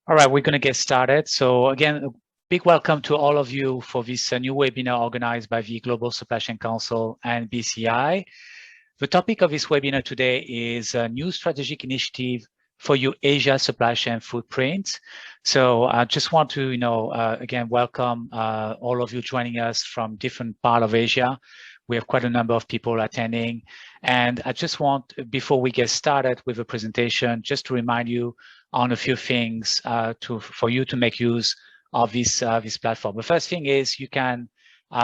All right, we're going to get started. So again, a big welcome to all of you for this new webinar organized by the Global Supply Chain Council and BCI. The topic of this webinar today is a new strategic initiative for your Asia supply chain footprint. So I just want to, again, welcome all of you joining us from different parts of Asia. We have quite a number of people attending. And I just want, before we get started with the presentation, just to remind you on a few things for you to make use of this platform. The first thing is you can,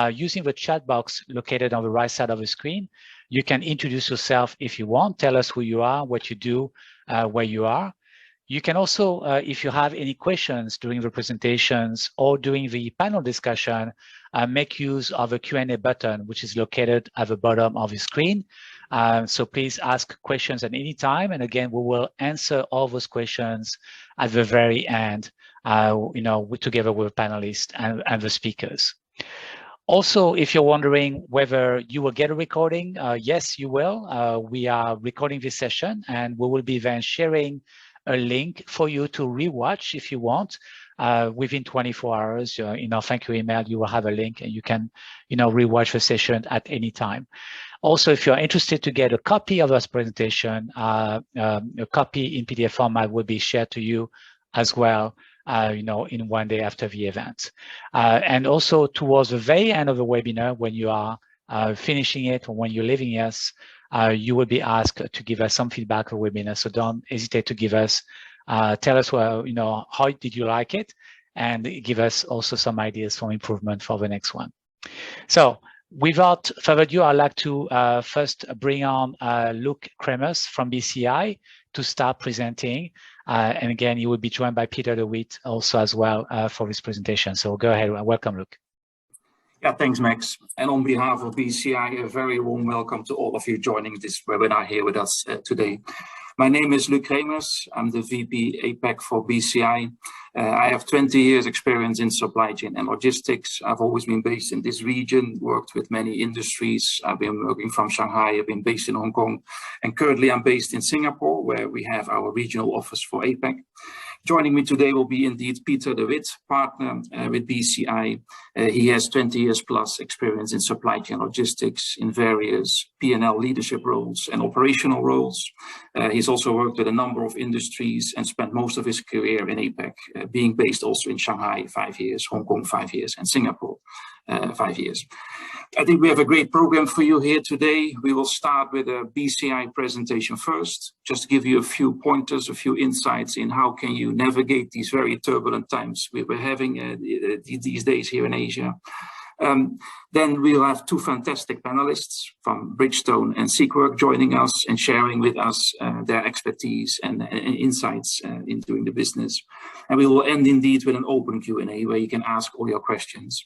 using the chat box located on the right side of the screen, you can introduce yourself if you want, tell us who you are, what you do, where you are. You can also, if you have any questions during the presentations or during the panel discussion, make use of a Q&A button, which is located at the bottom of the screen. So please ask questions at any time. And again, we will answer all those questions at the very end, together with the panelists and the speakers. Also, if you're wondering whether you will get a recording, yes, you will. We are recording this session and we will be then sharing a link for you to rewatch if you want. Within 24 hours, in our thank you email, you will have a link and you can, rewatch the session at any time. Also, if you're interested to get a copy of this presentation, a copy in PDF format will be shared to you as well, in one day after the event. And also towards the very end of the webinar, when you are finishing it or when you're leaving us, you will be asked to give us some feedback on the webinar. So don't hesitate to give us, tell us, how did you like it? And give us also some ideas for improvement for the next one. So without further ado, I'd like to first bring on Luc Kremers from BCI to start presenting. And again, you will be joined by Peter Dewitt also as well for this presentation. So go ahead, welcome, Luc. Yeah, thanks, Max. And on behalf of BCI, a very warm welcome to all of you joining this webinar here with us today. My name is Luc Kremers. I'm the VP APAC for BCI. I have 20 years experience in supply chain and logistics. I've always been based in this region, worked with many industries. I've been working from Shanghai, I've been based in Hong Kong, and currently I'm based in Singapore, where we have our regional office for APAC. Joining me today will be indeed Peter Dewitt, partner with BCI. He has 20 years plus experience in supply chain logistics in various P&L leadership roles and operational roles. He's also worked with a number of industries and spent most of his career in APAC, being based also in Shanghai 5 years, Hong Kong 5 years, and Singapore 5 years. I think we have a great program for you here today. We will start with a BCI presentation first, just to give you a few pointers, a few insights in how can you navigate these very turbulent times we're having these days here in Asia. Then we'll have two fantastic panelists from Bridgestone and Seekwork joining us and sharing with us their expertise and insights in doing the business. And we will end indeed with an open Q&A where you can ask all your questions.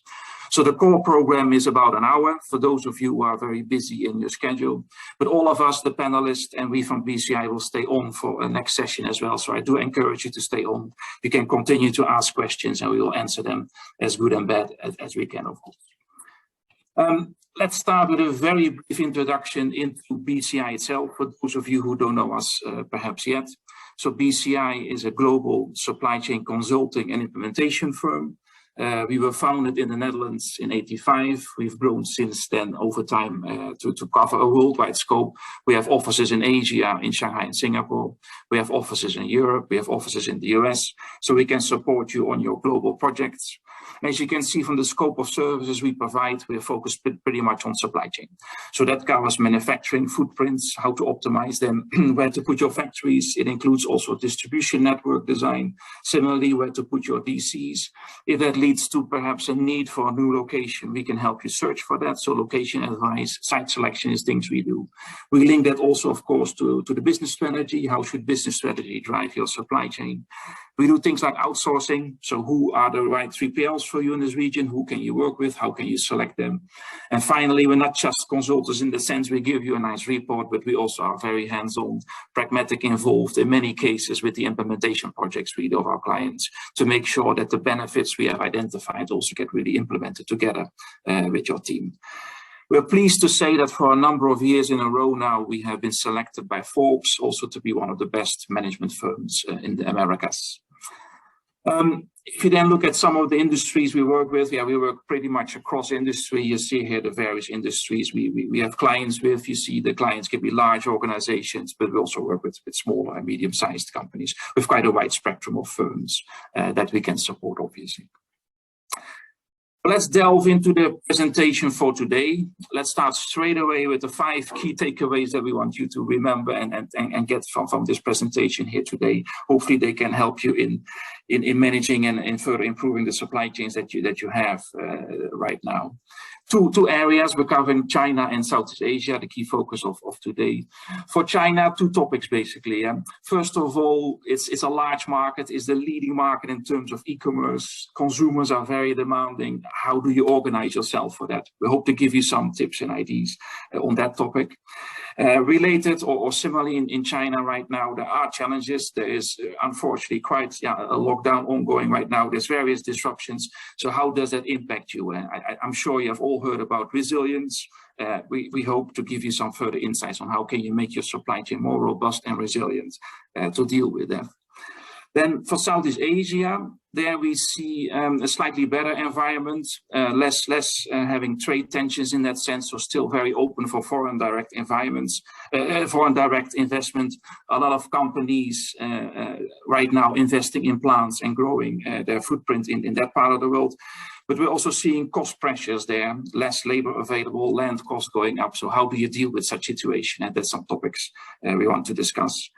So the core program is about an hour for those of you who are very busy in your schedule. But all of us, the panelists, and we from BCI will stay on for a next session as well. So I do encourage you to stay on. You can continue to ask questions and we will answer them as good and bad as we can, of course. Let's start with a very brief introduction into BCI itself, for those of you who don't know us perhaps yet. So BCI is a global supply chain consulting and implementation firm. We were founded in the Netherlands in '85. We've grown since then over time to cover a worldwide scope. We have offices in Asia, in Shanghai and Singapore. We have offices in Europe. We have offices in the US. So we can support you on your global projects. As you can see from the scope of services we provide, we are focused pretty much on supply chain. So that covers manufacturing footprints, how to optimize them, where to put your factories. It includes also distribution network design, similarly where to put your DCs. If that leads to perhaps a need for a new location, we can help you search for that. So location advice, site selection is things we do. We link that also, of course, to the business strategy. How should business strategy drive your supply chain? We do things like outsourcing. So who are the right 3PLs for you in this region? Who can you work with? How can you select them? And finally, we're not just consultants in the sense we give you a nice report, but we also are very hands-on, pragmatic, involved in many cases with the implementation projects we do of our clients to make sure that the benefits we have identified also get really implemented together with your team. We're pleased to say that for a number of years in a row now, we have been selected by Forbes also to be one of the best management firms in the Americas. If you then look at some of the industries we work with, we work pretty much across industry. You see here the various industries we have clients with. You see the clients can be large organizations, but we also work with smaller and medium-sized companies with quite a wide spectrum of firms that we can support, obviously. Let's delve into the presentation for today. Let's start straight away with the 5 key takeaways that we want you to remember and get from this presentation here today. Hopefully they can help you in managing and further improving the supply chains that you have right now. Two areas we're covering: China and Southeast Asia, the key focus of today. For China, 2 topics basically. First of all, it's a large market, it's the leading market in terms of e-commerce. Consumers are very demanding. How do you organize yourself for that? We hope to give you some tips and ideas on that topic. Related or similarly in China right now, there are challenges. There is unfortunately quite a lockdown ongoing right now. There's various disruptions. So how does that impact you? I'm sure you have all heard about resilience. We hope to give you some further insights on how can you make your supply chain more robust and resilient to deal with that. Then for Southeast Asia, there we see a slightly better environment, less having trade tensions in that sense, so still very open for foreign direct environments, foreign direct investment. A lot of companies right now investing in plants and growing their footprint in that part of the world. But we're also seeing cost pressures there, less labor available, land costs going up. So how do you deal with such situation? And that's some topics we want to discuss.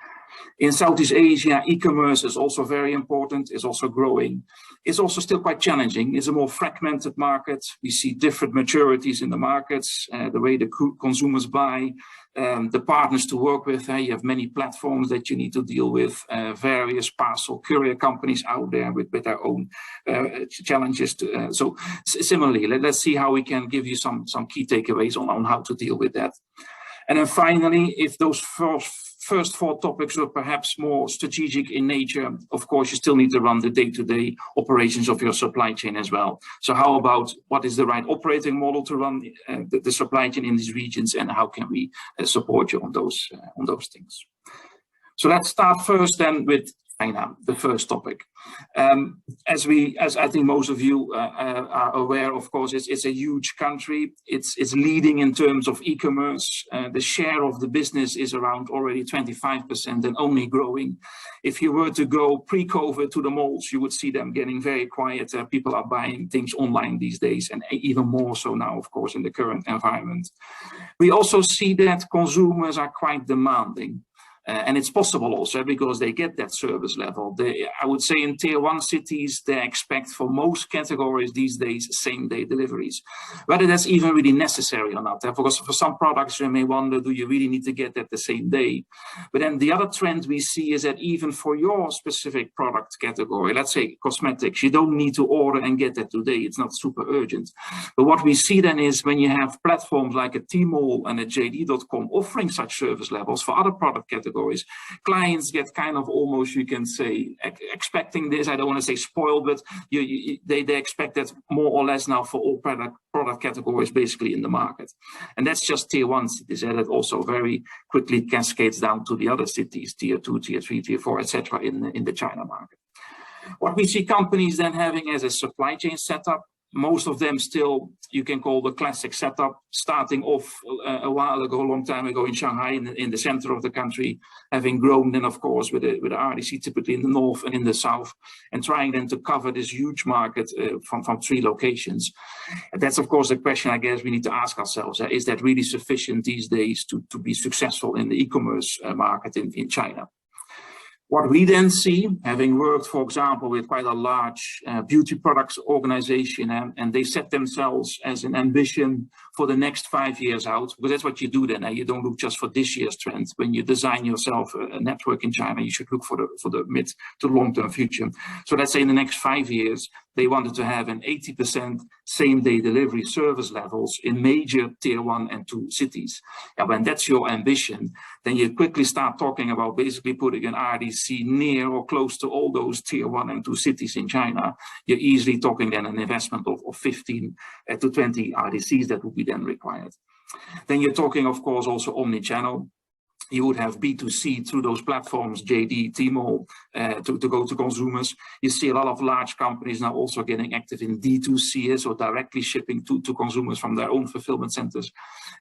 In Southeast Asia, e-commerce is also very important, is also growing. It's also still quite challenging. It's a more fragmented market. We see different maturities in the markets, the way the consumers buy, the partners to work with. You have many platforms that you need to deal with, various parcel courier companies out there with their own challenges. So similarly, let's see how we can give you some key takeaways on how to deal with that. And then finally, if those first 4 topics were perhaps more strategic in nature, of course, you still need to run the day-to-day operations of your supply chain as well. So how about what is the right operating model to run the supply chain in these regions, and how can we support you on those things? So let's start first then with China, the first topic. As I think most of you are aware, of course, it's a huge country. It's leading in terms of e-commerce. The share of the business is around already 25% and only growing. If you were to go pre-COVID to the malls, you would see them getting very quiet. People are buying things online these days, and even more so now, of course, in the current environment. We also see that consumers are quite demanding. And it's possible also because they get that service level. I would say in tier 1 cities, they expect for most categories these days same-day deliveries. Whether that's even really necessary or not, because for some products you may wonder, do you really need to get that the same day? But then the other trend we see is that even for your specific product category, let's say cosmetics, you don't need to order and get that today. It's not super urgent. But what we see then is when you have platforms like a Tmall and a JD.com offering such service levels for other product categories, clients get kind of almost, you can say, expecting this. I don't want to say spoiled, but they expect that more or less now for all product categories basically in the market. And that's just tier 1 cities, and that also very quickly cascades down to the other cities, tier 2, tier 3, tier 4, etc. in the China market. What we see companies then having as a supply chain setup, most of them still, you can call the classic setup, starting off a while ago, a long time ago in Shanghai, in the center of the country, having grown then, of course, with the RDC typically in the north and in the south, and trying then to cover this huge market from 3 locations. And that's, of course, the question I guess we need to ask ourselves. Is that really sufficient these days to be successful in the e-commerce market in China? What we then see, having worked, for example, with quite a large beauty products organization, and they set themselves as an ambition for the next 5 years out, because that's what you do then. You don't look just for this year's trend. When you design yourself a network in China, you should look for the mid to long-term future. So let's say in the next 5 years, they wanted to have an 80% same-day delivery service levels in major tier 1 and 2 cities. And when that's your ambition, then you quickly start talking about basically putting an RDC near or close to all those tier 1 and 2 cities in China. You're easily talking then an investment of 15 to 20 RDCs that will be then required. Then you're talking, of course, also omni-channel. You would have B2C through those platforms, JD, Tmall, to go to consumers. You see a lot of large companies now also getting active in D2C, so directly shipping to consumers from their own fulfillment centers.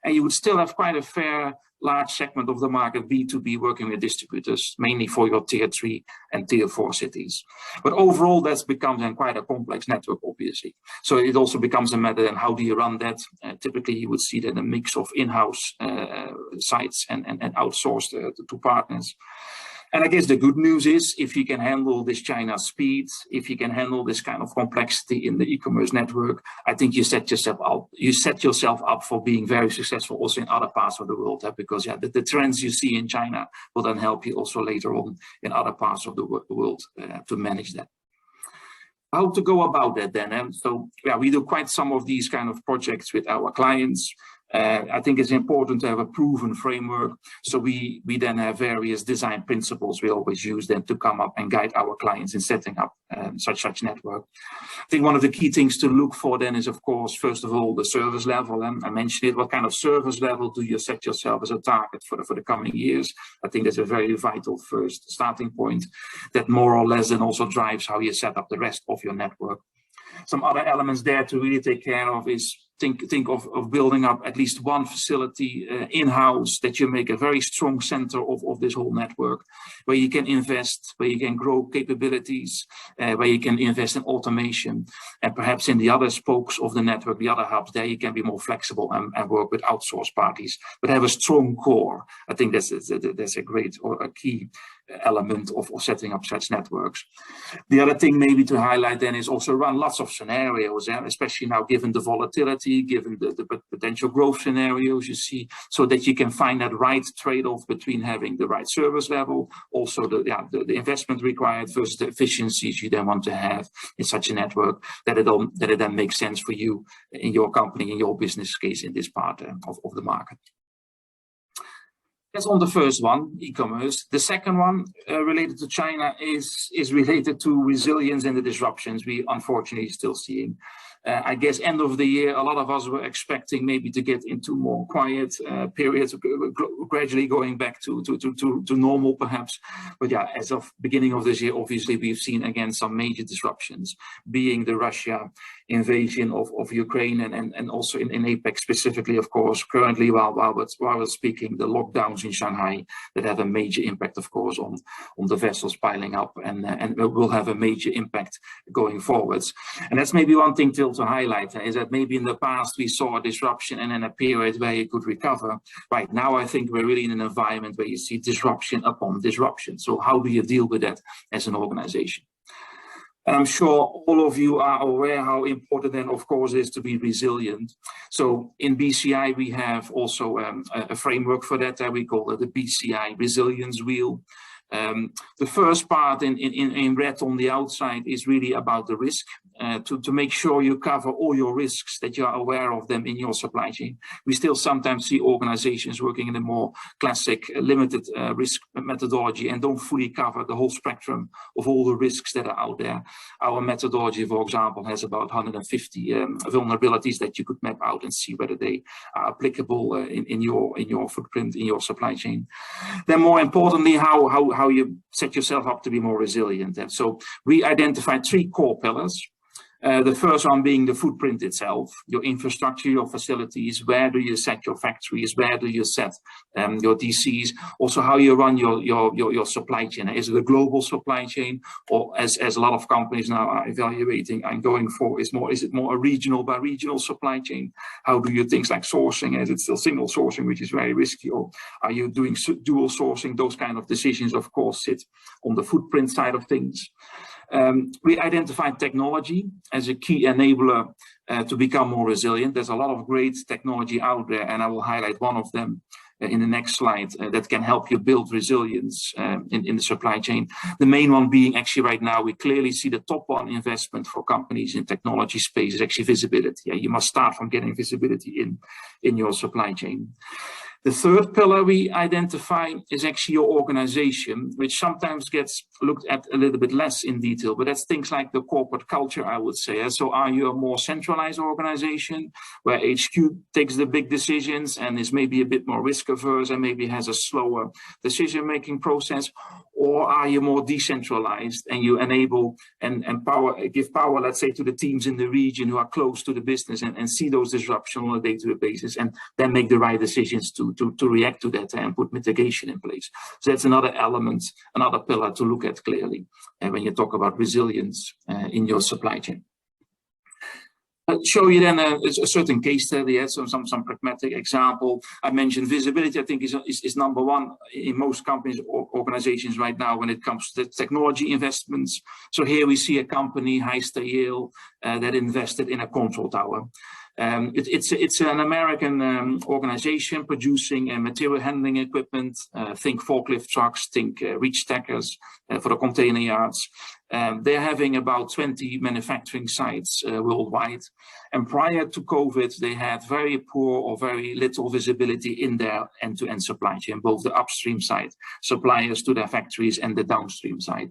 And you would still have quite a fair large segment of the market, B2B, working with distributors, mainly for your tier 3 and tier 4 cities. But overall, that's become then quite a complex network, obviously. So it also becomes a matter then how do you run that? Typically, you would see that a mix of in-house sites and outsourced to partners. And I guess the good news is, if you can handle this China speed, if you can handle this kind of complexity in the e-commerce network, I think you set yourself up for being very successful also in other parts of the world. Because the trends you see in China will then help you also later on in other parts of the world to manage that. How to go about that then? So we do quite some of these kind of projects with our clients. I think it's important to have a proven framework. So we then have various design principles we always use then to come up and guide our clients in setting up such network. I think one of the key things to look for then is, of course, first of all, the service level. And I mentioned it, what kind of service level do you set yourself as a target for the coming years? I think that's a very vital first starting point that more or less then also drives how you set up the rest of your network. Some other elements there to really take care of is think of building up at least one facility in-house that you make a very strong center of this whole network, where you can invest, where you can grow capabilities, where you can invest in automation, and perhaps in the other spokes of the network, the other hubs, there you can be more flexible and work with outsourced parties, but have a strong core. I think that's a great or a key element of setting up such networks. The other thing maybe to highlight then is also run lots of scenarios, especially now given the volatility, given the potential growth scenarios you see, so that you can find that right trade-off between having the right service level, also the investment required versus the efficiencies you then want to have in such a network, that it then makes sense for you in your company, in your business case in this part of the market. That's on the first one, e-commerce. The second one related to China is related to resilience and the disruptions we unfortunately still seeing. I guess end of the year, a lot of us were expecting maybe to get into more quiet periods, gradually going back to normal perhaps. But yeah, as of beginning of this year, obviously we've seen again some major disruptions, being the Russia invasion of Ukraine and also in APEC specifically, of course, currently while we're speaking, the lockdowns in Shanghai that have a major impact, of course, on the vessels piling up and will have a major impact going forwards. And that's maybe one thing to highlight, is that maybe in the past we saw a disruption and then a period where you could recover. Right now, I think we're really in an environment where you see disruption upon disruption. So how do you deal with that as an organization? And I'm sure all of you are aware how important then, of course, it is to be resilient. So in BCI, we have also a framework for that. We call it the Bci Resilience Wheel. The first part in red on the outside is really about the risk, to make sure you cover all your risks, that you are aware of them in your supply chain. We still sometimes see organizations working in a more classic limited risk methodology and don't fully cover the whole spectrum of all the risks that are out there. Our methodology, for example, has about 150 vulnerabilities that you could map out and see whether they are applicable in your footprint, in your supply chain. Then more importantly, how you set yourself up to be more resilient. And so we identified 3 core pillars. The first one being the footprint itself, your infrastructure, your facilities. Where do you set your factories? Where do you set your DCs? Also, how you run your supply chain. Is it a global supply chain, or as a lot of companies now are evaluating and going for, is it more a regional by regional supply chain? How do you things like sourcing? Is it still single sourcing, which is very risky, or are you doing dual sourcing? Those kind of decisions, of course, sit on the footprint side of things. We identified technology as a key enabler to become more resilient. There's a lot of great technology out there, and I will highlight one of them in the next slide that can help you build resilience in the supply chain. The main one being actually right now, we clearly see the top one investment for companies in technology space is actually visibility. You must start from getting visibility in your supply chain. The third pillar we identify is actually your organization, which sometimes gets looked at a little bit less in detail, but that's things like the corporate culture, I would say. So are you a more centralized organization where HQ takes the big decisions and is maybe a bit more risk averse and maybe has a slower decision-making process? Or are you more decentralized and you enable and give power, let's say, to the teams in the region who are close to the business and see those disruptions on a day-to-day basis and then make the right decisions to react to that and put mitigation in place? So that's another element, another pillar to look at clearly when you talk about resilience in your supply chain. I'll show you then a certain case study, some pragmatic example. I mentioned visibility, I think is number one in most companies or organizations right now when it comes to the technology investments. So here we see a company, Hyster-Yale, that invested in a control tower. It's an American organization producing material handling equipment, think forklift trucks, think reach stackers for the container yards. They're having about 20 manufacturing sites worldwide. And prior to COVID, they had very poor or very little visibility in their end-to-end supply chain, both the upstream side, suppliers to their factories, and the downstream side.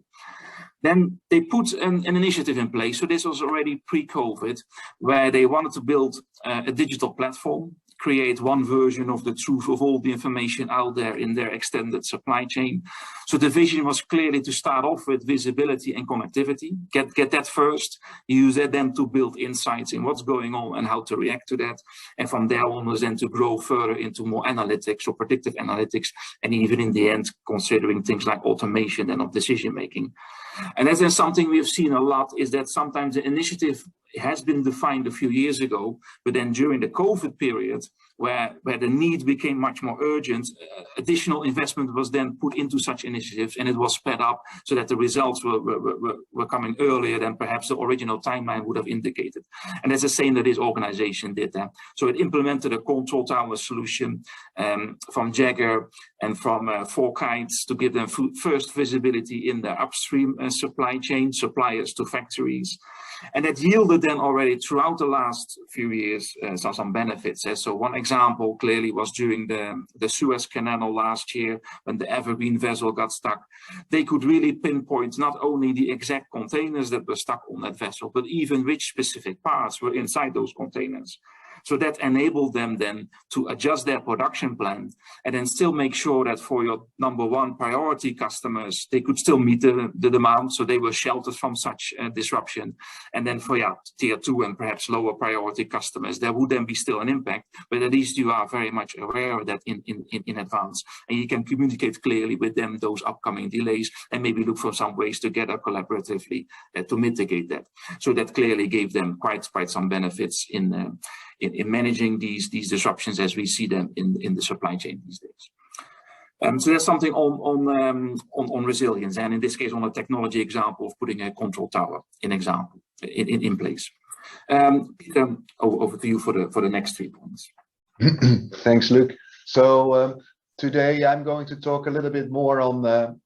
Then they put an initiative in place. So this was already pre-COVID, where they wanted to build a digital platform, create one version of the truth of all the information out there in their extended supply chain. So the vision was clearly to start off with visibility and connectivity, get that first, use that then to build insights in what's going on and how to react to that. And from there on was then to grow further into more analytics or predictive analytics, and even in the end, considering things like automation and of decision making. And that's then something we've seen a lot, is that sometimes the initiative has been defined a few years ago, but then during the COVID period, where the need became much more urgent, additional investment was then put into such initiatives, and it was sped up so that the results were coming earlier than perhaps the original timeline would have indicated. And that's the same that this organization did that. So it implemented a control tower solution from Jagger and from Forkites to give them first visibility in their upstream supply chain, suppliers to factories. And that yielded then already throughout the last few years some benefits. So one example clearly was during the Suez Canal last year, when the Evergreen vessel got stuck. They could really pinpoint not only the exact containers that were stuck on that vessel, but even which specific parts were inside those containers. So that enabled them then to adjust their production plan and then still make sure that for your number one priority customers, they could still meet the demand. So they were sheltered from such disruption. And then for tier two and perhaps lower priority customers, there would then be still an impact, but at least you are very much aware of that in advance. And you can communicate clearly with them those upcoming delays and maybe look for some ways together collaboratively to mitigate that. So that clearly gave them quite some benefits in managing these disruptions as we see them in the supply chain these days. So there's something on resilience, and in this case on a technology example of putting a control tower in place. Peter, over to you for the next 3 points. Thanks, Luc. So today I'm going to talk a little bit more on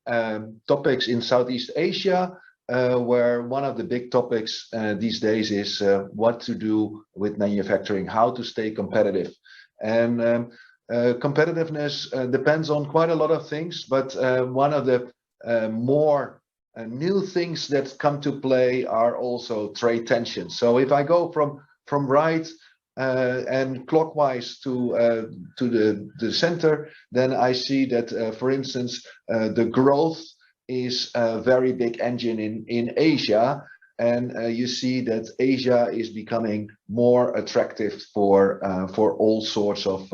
topics in Southeast Asia, where one of the big topics these days is what to do with manufacturing, how to stay competitive. And competitiveness depends on quite a lot of things, but one of the more new things that come to play are also trade tensions. So if I go from right and clockwise to the center, then I see that, for instance, the growth is a very big engine in Asia, and you see that Asia is becoming more attractive for all sorts of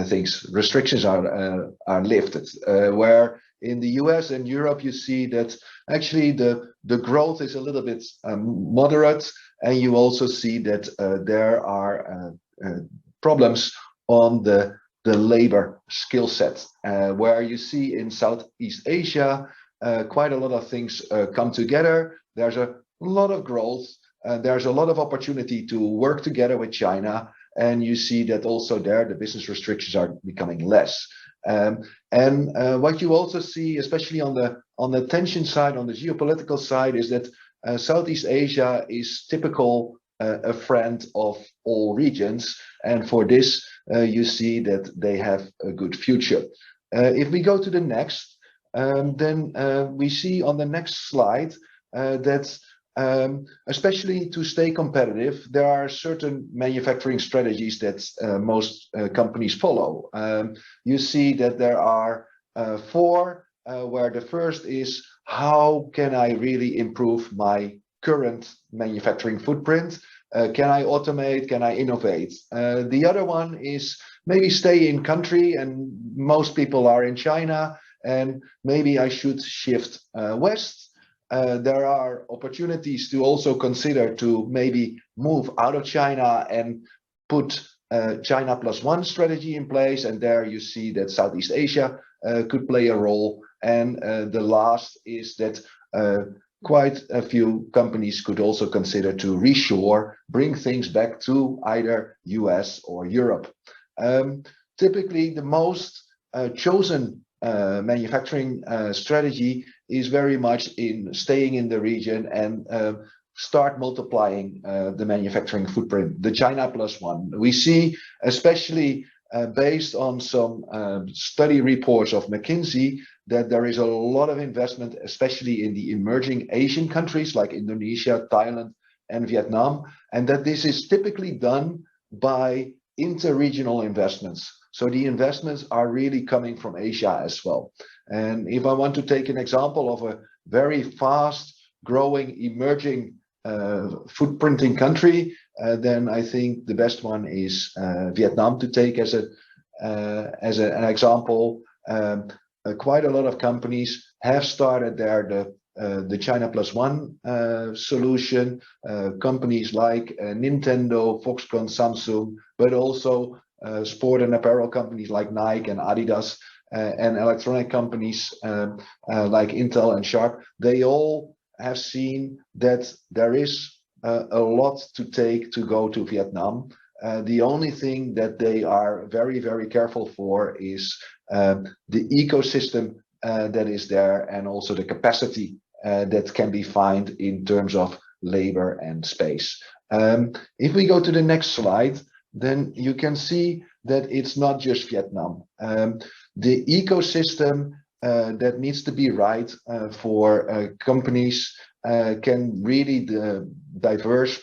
things. Restrictions are lifted, where in the US and Europe you see that actually the growth is a little bit moderate, and you also see that there are problems on the labor skill set, where you see in Southeast Asia quite a lot of things come together. There's a lot of growth, there's a lot of opportunity to work together with China, and you see that also there the business restrictions are becoming less. And what you also see, especially on the tension side, on the geopolitical side, is that Southeast Asia is typical a friend of all regions, and for this you see that they have a good future. If we go to the next, then we see on the next slide that especially to stay competitive, there are certain manufacturing strategies that most companies follow. You see that there are four, where the first is, how can I really improve my current manufacturing footprint? Can I automate? Can I innovate? The other one is maybe stay in country, and most people are in China, and maybe I should shift west. There are opportunities to also consider to maybe move out of China and put China plus one strategy in place, and there you see that Southeast Asia could play a role. And the last is that quite a few companies could also consider to reshore, bring things back to either US or Europe. Typically, the most chosen manufacturing strategy is very much in staying in the region and start multiplying the manufacturing footprint, the China plus one. We see, especially based on some study reports of McKinsey, that there is a lot of investment, especially in the emerging Asian countries like Indonesia, Thailand, and Vietnam, and that this is typically done by inter-regional investments. So the investments are really coming from Asia as well. And if I want to take an example of a very fast growing emerging footprinting country, then I think the best one is Vietnam to take as an example. Quite a lot of companies have started there the China plus one solution. Companies like Nintendo, Foxconn, Samsung, but also sport and apparel companies like Nike and Adidas, and electronic companies like Intel and Sharp. They all have seen that there is a lot to take to go to Vietnam. The only thing that they are very, very careful for is the ecosystem that is there, and also the capacity that can be found in terms of labor and space. If we go to the next slide, then you can see that it's not just Vietnam. The ecosystem that needs to be right for companies can really diverse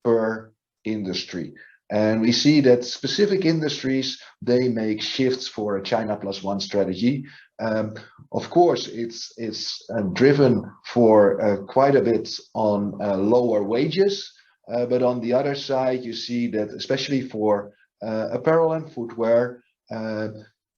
per industry. And we see that specific industries, they make shifts for a China plus one strategy. Of course, it's driven for quite a bit on lower wages. But on the other side, you see that especially for apparel and footwear,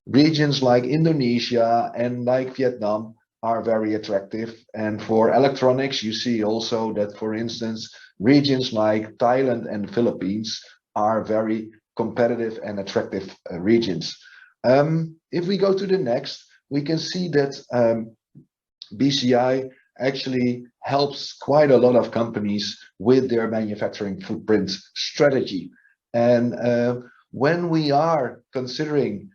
regions like Indonesia and like Vietnam are very attractive. And for electronics, you see also that, for instance, regions like Thailand and Philippines are very competitive and attractive regions. If we go to the next, we can see that BCI actually helps quite a lot of companies with their manufacturing footprint strategy. And when we are considering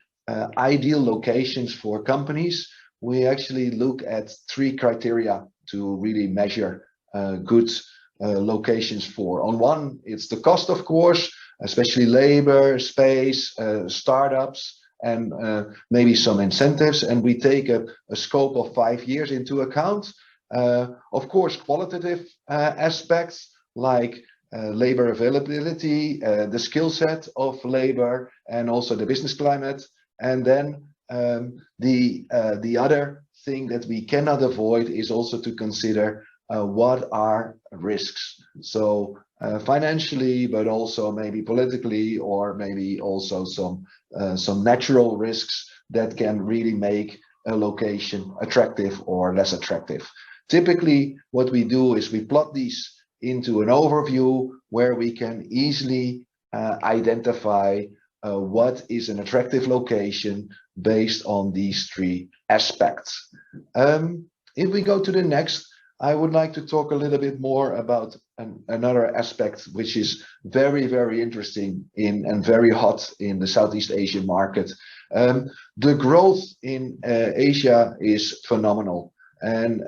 ideal locations for companies, we actually look at three criteria to really measure good locations for. On one, it's the cost, of course, especially labor, space, startups, and maybe some incentives. And we take a scope of 5 years into account. Of course, qualitative aspects like labor availability, the skill set of labor, and also the business climate. And then the other thing that we cannot avoid is also to consider what are risks. So financially, but also maybe politically, or maybe also some natural risks that can really make a location attractive or less attractive. Typically, what we do is we plot these into an overview where we can easily identify what is an attractive location based on these three aspects. If we go to the next, I would like to talk a little bit more about another aspect which is very, very interesting and very hot in the Southeast Asian market. The growth in Asia is phenomenal, and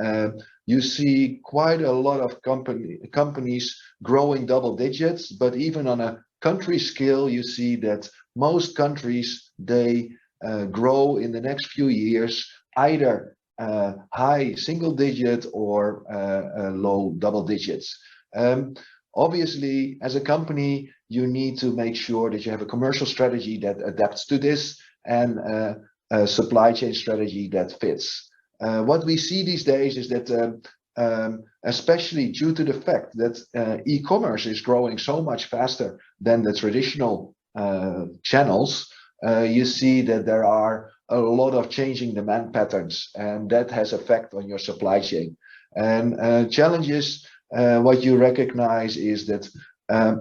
you see quite a lot of companies growing double digits, but even on a country scale, you see that most countries, they grow in the next few years either high single digit or low double digits. Obviously, as a company, you need to make sure that you have a commercial strategy that adapts to this and a supply chain strategy that fits. What we see these days is that especially due to the fact that e-commerce is growing so much faster than the traditional channels, you see that there are a lot of changing demand patterns, and that has effect on your supply chain. And challenges, what you recognize is that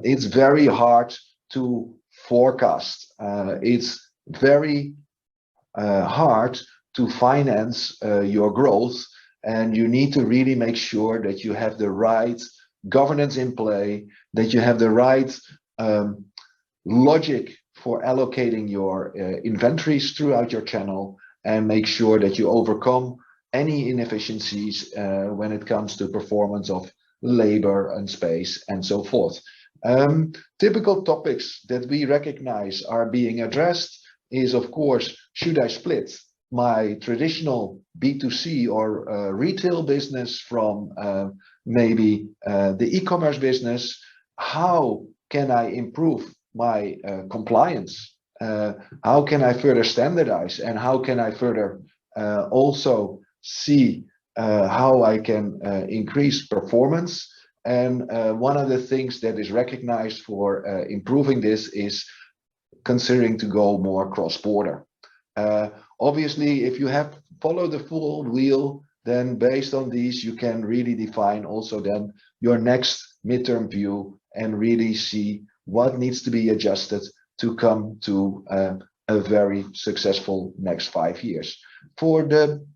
it's very hard to forecast. It's very hard to finance your growth, and you need to really make sure that you have the right governance in play, that you have the right logic for allocating your inventories throughout your channel, and make sure that you overcome any inefficiencies when it comes to performance of labor and space and so forth. Typical topics that we recognize are being addressed is, of course, should I split my traditional B2C or retail business from maybe the e-commerce business? How can I improve my compliance? How can I further standardize, and how can I further also see how I can increase performance? And one of the things that is recognized for improving this is considering to go more cross-border. Obviously, if you have followed the full wheel, then based on these, you can really define also then your next midterm view and really see what needs to be adjusted to come to a very successful next 5 years. For the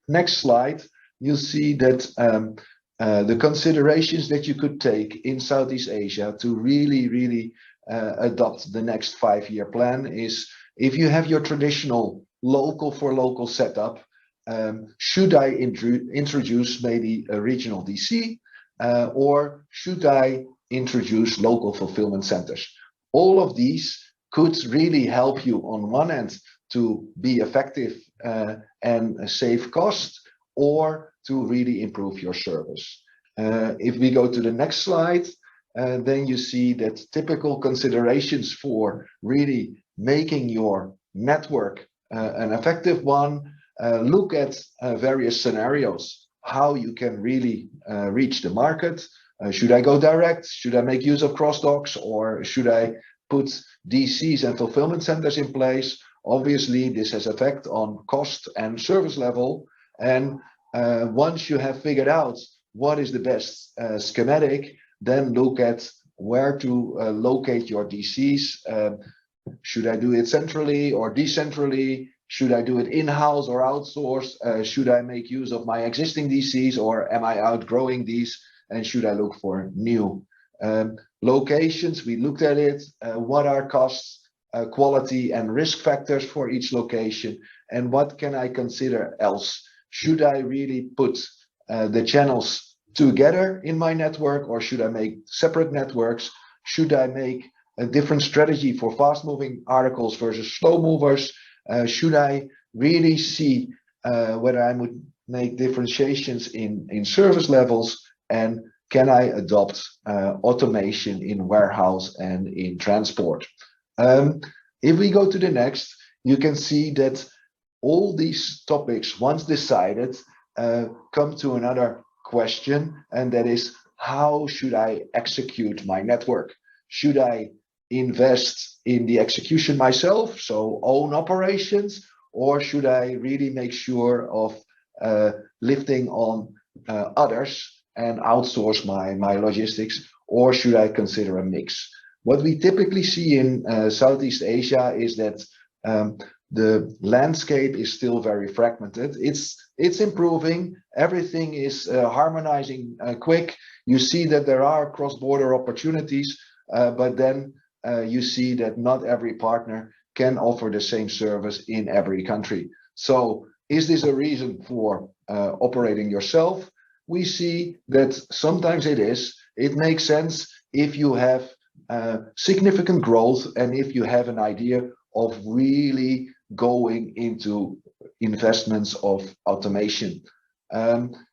next slide, you'll see that the considerations that you could take in Southeast Asia to really adopt the next 5-year plan is, if you have your traditional local for local setup, should I introduce maybe a regional DC, or should I introduce local fulfillment centers? All of these could really help you on one end to be effective and save cost, or to really improve your service. If we go to the next slide, then you see that typical considerations for really making your network an effective one, look at various scenarios, how you can really reach the market. Should I go direct? Should I make use of cross docks, or should I put DCs and fulfillment centers in place? Obviously, this has effect on cost and service level. And once you have figured out what is the best schematic, then look at where to locate your DCs. Should I do it centrally or decentrally? Should I do it in-house or outsource? Should I make use of my existing DCs, or am I outgrowing these? And should I look for new locations? We looked at it. What are costs, quality, and risk factors for each location? And what can I consider else? Should I really put the channels together in my network, or should I make separate networks? Should I make a different strategy for fast-moving articles versus slow movers? Should I really see whether I would make differentiations in service levels? And can I adopt automation in warehouse and in transport? If we go to the next, you can see that all these topics, once decided, come to another question, and that is, how should I execute my network? Should I invest in the execution myself, so own operations, or should I really make sure of lifting on others and outsource my logistics, or should I consider a mix? What we typically see in Southeast Asia is that the landscape is still very fragmented. It's improving. Everything is harmonizing quick. You see that there are cross-border opportunities, but then you see that not every partner can offer the same service in every country. So is this a reason for operating yourself? We see that sometimes it is. It makes sense if you have significant growth, and if you have an idea of really going into investments of automation.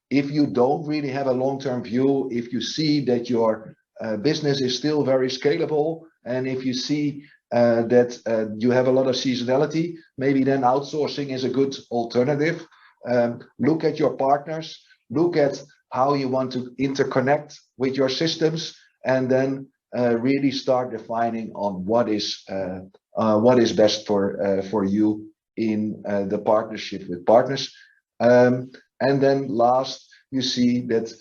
If you don't really have a long-term view, if you see that your business is still very scalable, and if you see that you have a lot of seasonality, maybe then outsourcing is a good alternative. Look at your partners, look at how you want to interconnect with your systems, and then really start defining on what is best for you in the partnership with partners. And then last, you see that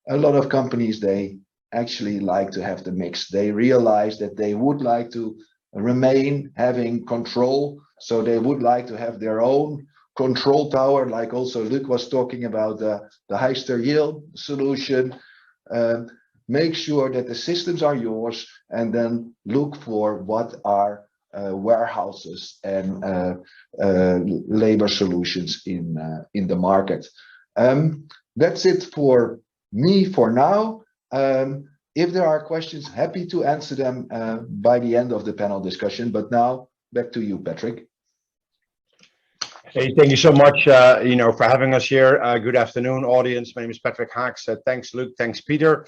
a lot of companies, they actually like to have the mix. They realize that they would like to remain having control, so they would like to have their own control tower, like also Luc was talking about the Hyster yield solution. Make sure that the systems are yours, and then look for what are warehouses and labor solutions in the market. That's it for me for now. If there are questions, happy to answer them by the end of the panel discussion. But now back to you, Patrick. Hey, thank you so much, for having us here. Good afternoon, audience. My name is Patrick Haaks. Thanks, Luc. Thanks, Peter.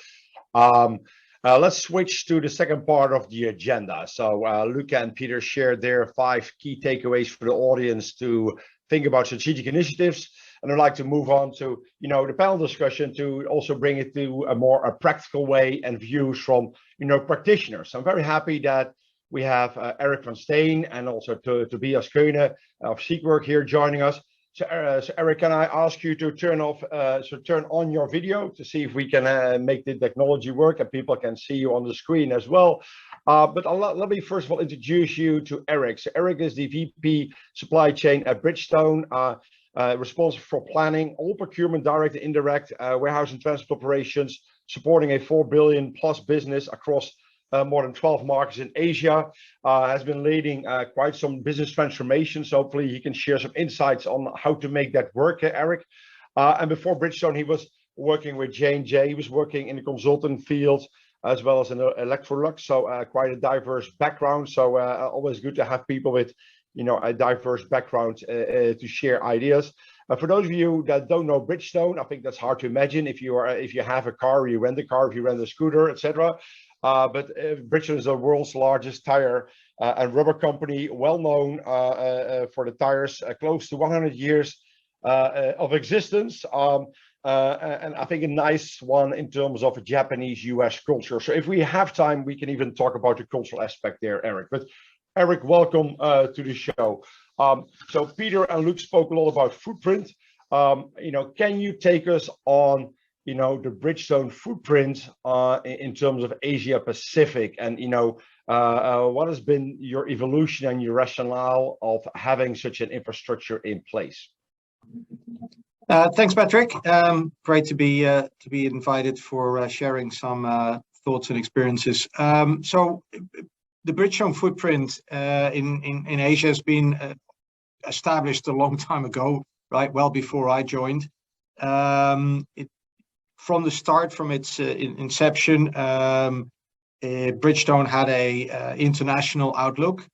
Let's switch to the second part of the agenda. So Luc and Peter shared their 5 key takeaways for the audience to think about strategic initiatives. And I'd like to move on to, the panel discussion to also bring it to a more practical way and views from, practitioners. I'm very happy that we have Eric van Steen and also Tobias Keune of Seekwork here joining us. So Eric, can I ask you to turn on your video to see if we can make the technology work and people can see you on the screen as well. But let me first of all introduce you to Eric. So Eric is the VP Supply Chain at Bridgestone, responsible for planning all procurement, direct and indirect, warehouse and transport operations, supporting a 4 billion plus business across more than 12 markets in Asia, has been leading quite some business transformations. So hopefully he can share some insights on how to make that work, Eric. And before Bridgestone, he was working with J&J. He was working in the consultant field as well as in Electrolux. So quite a diverse background. So always good to have people with, a diverse background to share ideas. For those of you that don't know Bridgestone, I think that's hard to imagine if you have a car, you rent a car, if you rent a scooter, etc. But Bridgestone is the world's largest tire and rubber company, well known for the tires, close to 100 years of existence, and I think a nice one in terms of a Japanese-US culture. So if we have time, we can even talk about the cultural aspect there, Eric. But Eric, welcome to the show. So Peter and Luc spoke a lot about footprint. Can you take us on the Bridgestone footprint in terms of Asia Pacific, and what has been your evolution and your rationale of having such an infrastructure in place? Thanks, Patrick. Great to be invited for sharing some thoughts and experiences. So the Bridgestone footprint in Asia has been established a long time ago, right? Well before I joined. From the start, from its inception, Bridgestone had a international outlook.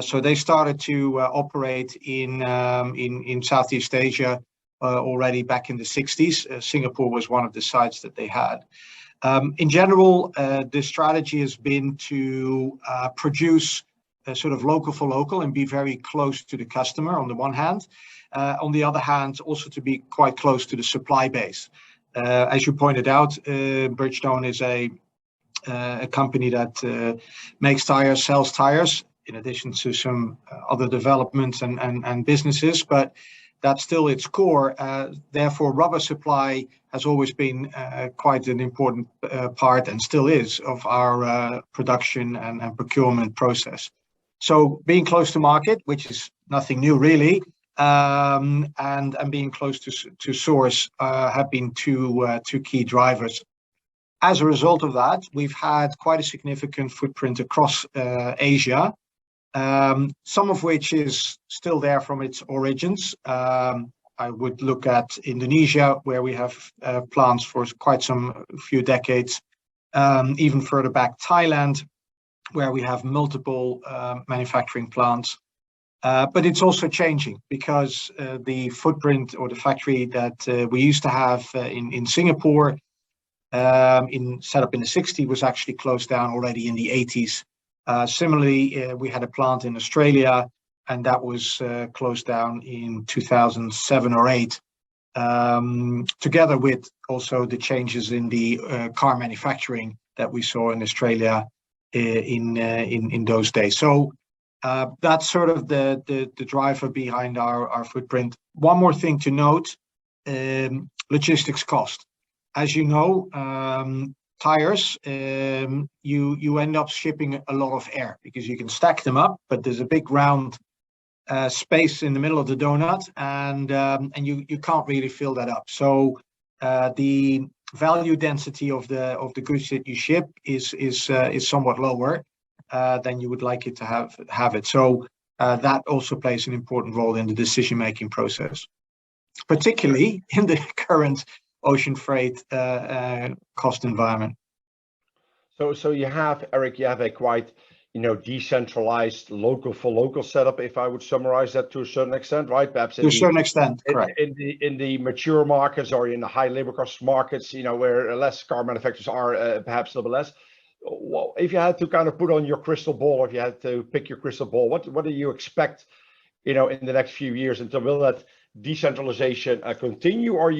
So they started to operate in Southeast Asia already back in the 60s. Singapore was one of the sites that they had. In general, the strategy has been to produce sort of local for local and be very close to the customer on the one hand. On the other hand, also to be quite close to the supply base. As you pointed out, Bridgestone is a company that makes tires, sells tires, in addition to some other developments and businesses, but that's still its core. Therefore, rubber supply has always been quite an important part, and still is, of our production and procurement process. So being close to market, which is nothing new really, and being close to source have been two key drivers. As a result of that, we've had quite a significant footprint across Asia, some of which is still there from its origins. I would look at Indonesia, where we have plants for quite some few decades, even further back Thailand, where we have multiple manufacturing plants. But it's also changing because the footprint or the factory that we used to have in Singapore, set up in the 60s, was actually closed down already in the 80s. Similarly, we had a plant in Australia, and that was closed down in 2007 or 8, together with also the changes in the car manufacturing that we saw in Australia in those days. So that's sort of the driver behind our footprint. One more thing to note, logistics cost. As you know, tires, you end up shipping a lot of air because you can stack them up, but there's a big round space in the middle of the donut, and you can't really fill that up. So the value density of the goods that you ship is somewhat lower than you would like it to have it. So that also plays an important role in the decision-making process, particularly in the current ocean freight cost environment. So you have, Eric, you have a quite, decentralized local for local setup, if I would summarize that to a certain extent, right? Perhaps to a certain extent, correct. In the mature markets or in the high labor cost markets, where less car manufacturers are, perhaps a little bit less. Well, if you had to kind of put on your crystal ball, or if you had to pick your crystal ball, what do you expect, in the next few years? And will that decentralization continue, or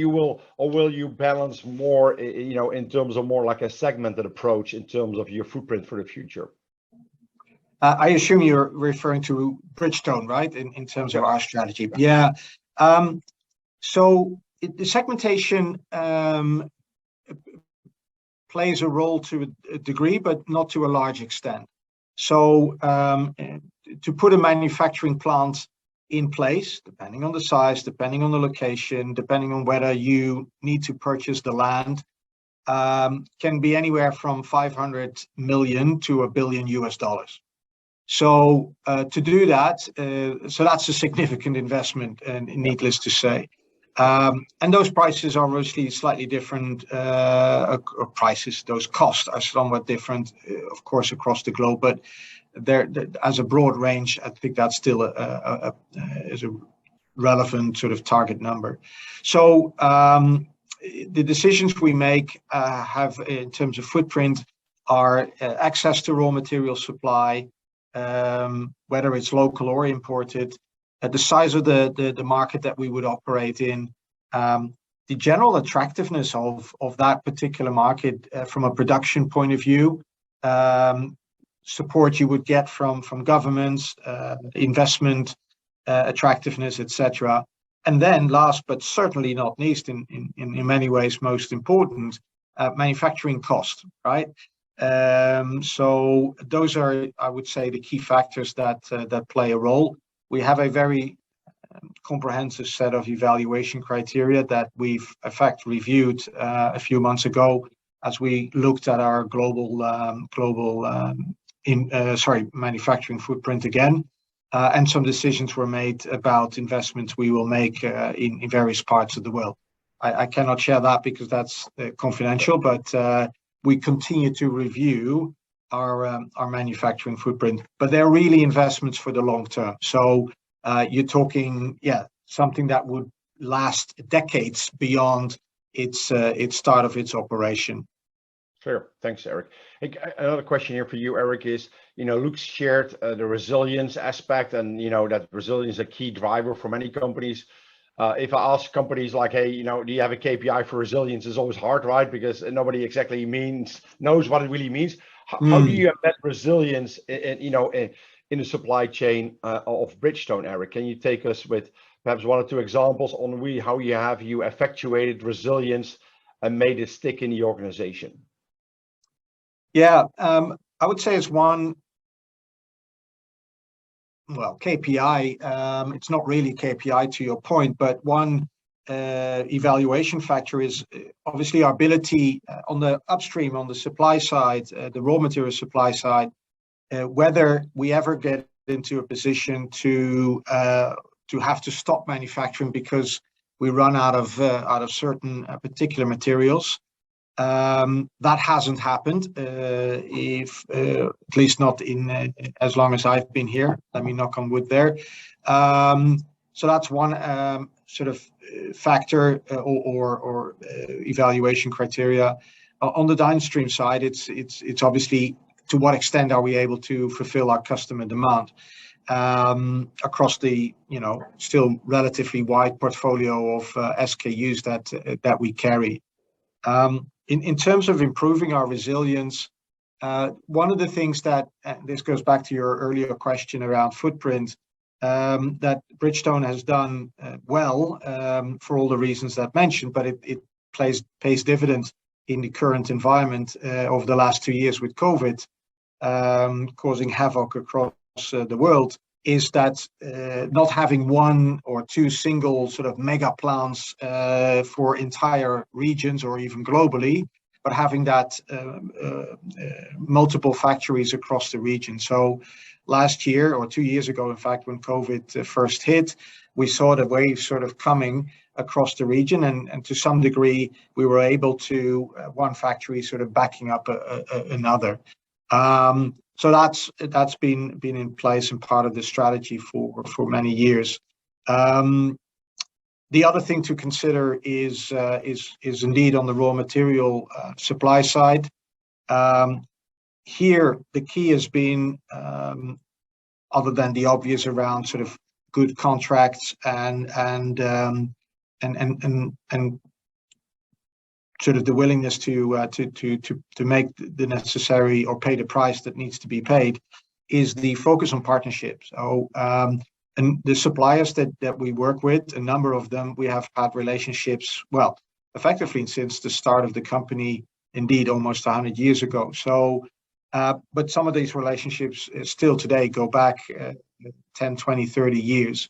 will you balance more, in terms of more like a segmented approach in terms of your footprint for the future? I assume you're referring to Bridgestone, right? In terms of our strategy. Yeah. So the segmentation plays a role to a degree, but not to a large extent. So to put a manufacturing plant in place, depending on the size, depending on the location, depending on whether you need to purchase the land, can be anywhere from 500 million to $1 billion. So to do that, so that's a significant investment, and needless to say. And those prices are obviously slightly different. Those costs are somewhat different, of course, across the globe. But there, as a broad range, I think that's still is a relevant sort of target number. So the decisions we make have, in terms of footprint, are access to raw material supply, whether it's local or imported, the size of the market that we would operate in, the general attractiveness of that particular market from a production point of view, support you would get from governments, investment, attractiveness, etc. And then last but certainly not least, in many ways most important, manufacturing cost, right? So those are, I would say, the key factors that play a role. We have a very comprehensive set of evaluation criteria that we've in fact reviewed a few months ago as we looked at our global manufacturing footprint again, and some decisions were made about investments we will make in various parts of the world. I cannot share that because that's confidential, but we continue to review our manufacturing footprint, but they're really investments for the long term. So you're talking, something that would last decades beyond its start of its operation. Sure. Thanks, Eric. Another question here for you, Eric, is, Luc shared the resilience aspect, and, that resilience is a key driver for many companies. If I ask companies like, hey, do you have a KPI for resilience? It's always hard, right? Because nobody exactly knows what it really means. How do you embed resilience in the supply chain of Bridgestone, Eric? Can you take us with perhaps one or two examples on how you effectuated resilience and made it stick in the organization? Yeah, I would say it's one. Well, KPI, it's not really KPI to your point, but one evaluation factor is obviously our ability on the upstream, on the supply side, the raw material supply side, whether we ever get into a position to have to stop manufacturing because we run out of certain particular materials. That hasn't happened, at least not in as long as I've been here. Let me knock on wood there. So that's one sort of factor or evaluation criteria. On the downstream side, it's obviously to what extent are we able to fulfill our customer demand across the still relatively wide portfolio of SKUs that we carry. In terms of improving our resilience, one of the things that this goes back to your earlier question around footprint, that Bridgestone has done well for all the reasons that mentioned, but it pays dividends in the current environment over the last 2 years with COVID causing havoc across the world, is that not having one or two single sort of mega plants for entire regions or even globally, but having that multiple factories across the region. So last year or 2 years ago, in fact, when COVID first hit, we saw the wave sort of coming across the region, and to some degree, we were able to one factory sort of backing up another. So that's been in place and part of the strategy for many years. The other thing to consider is indeed on the raw material supply side. Here, the key has been, other than the obvious around sort of good contracts and sort of the willingness to make the necessary or pay the price that needs to be paid, is the focus on partnerships. So, and the suppliers that we work with, a number of them, we have had relationships, well, effectively since the start of the company, indeed almost 100 years ago. So, but some of these relationships still today go back 10, 20, 30 years.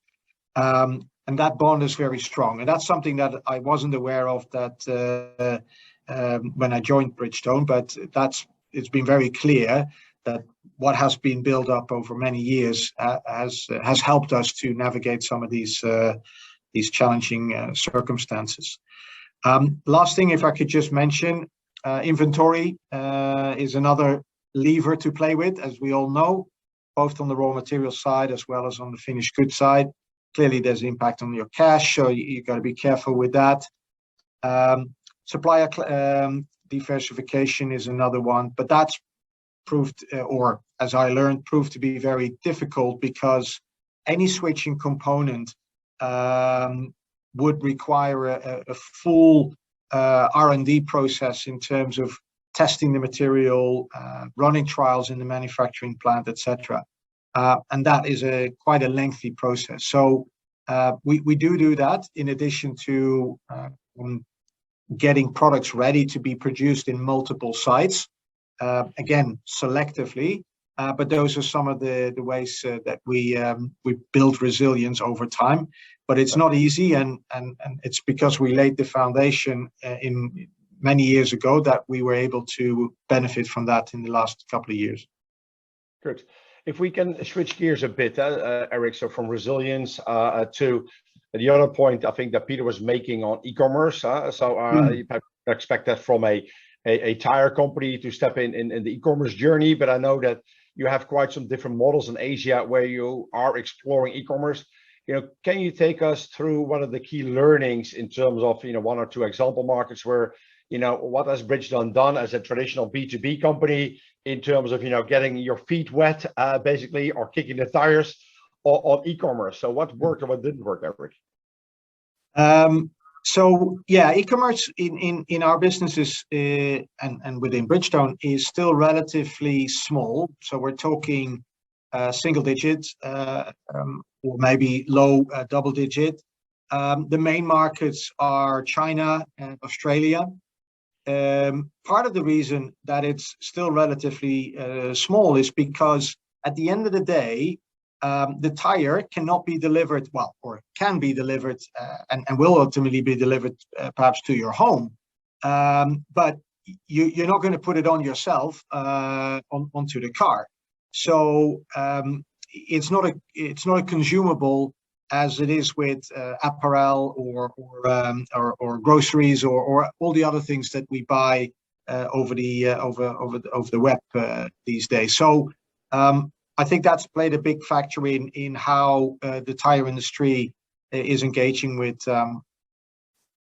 And that bond is very strong. And that's something that I wasn't aware of that when I joined Bridgestone, but it's been very clear that what has been built up over many years has helped us to navigate some of these challenging circumstances. Last thing, if I could just mention, inventory is another lever to play with, as we all know, both on the raw material side as well as on the finished goods side. Clearly, there's impact on your cash, so you've got to be careful with that. Supplier diversification is another one, but that's proved, or as I learned, proved to be very difficult because any switching component would require a full R&D process in terms of testing the material, running trials in the manufacturing plant, etc. And that is quite a lengthy process. So we do that in addition to getting products ready to be produced in multiple sites, again, selectively. But those are some of the ways that we build resilience over time. But it's not easy, and it's because we laid the foundation in many years ago that we were able to benefit from that in the last couple of years. Good. If we can switch gears a bit, Eric, so from resilience to the other point I think that Peter was making on e-commerce. You expect that from a tire company to step in the e-commerce journey, but I know that you have quite some different models in Asia where you are exploring e-commerce. Can you take us through one of the key learnings in terms of one or two example markets where what has Bridgestone done as a traditional B2B company in terms of getting your feet wet basically, or kicking the tires on e-commerce? So what worked and what didn't work, Eric? So yeah, e-commerce in our businesses and within Bridgestone is still relatively small. So we're talking single digits or maybe low double digit. The main markets are China and Australia. Part of the reason that it's still relatively small is because at the end of the day, the tire cannot be delivered, well, or can be delivered and will ultimately be delivered perhaps to your home. But you're not going to put it on yourself onto the car. So it's not a consumable as it is with apparel or groceries or all the other things that we buy over the web these days. So I think that's played a big factor in how the tire industry is engaging with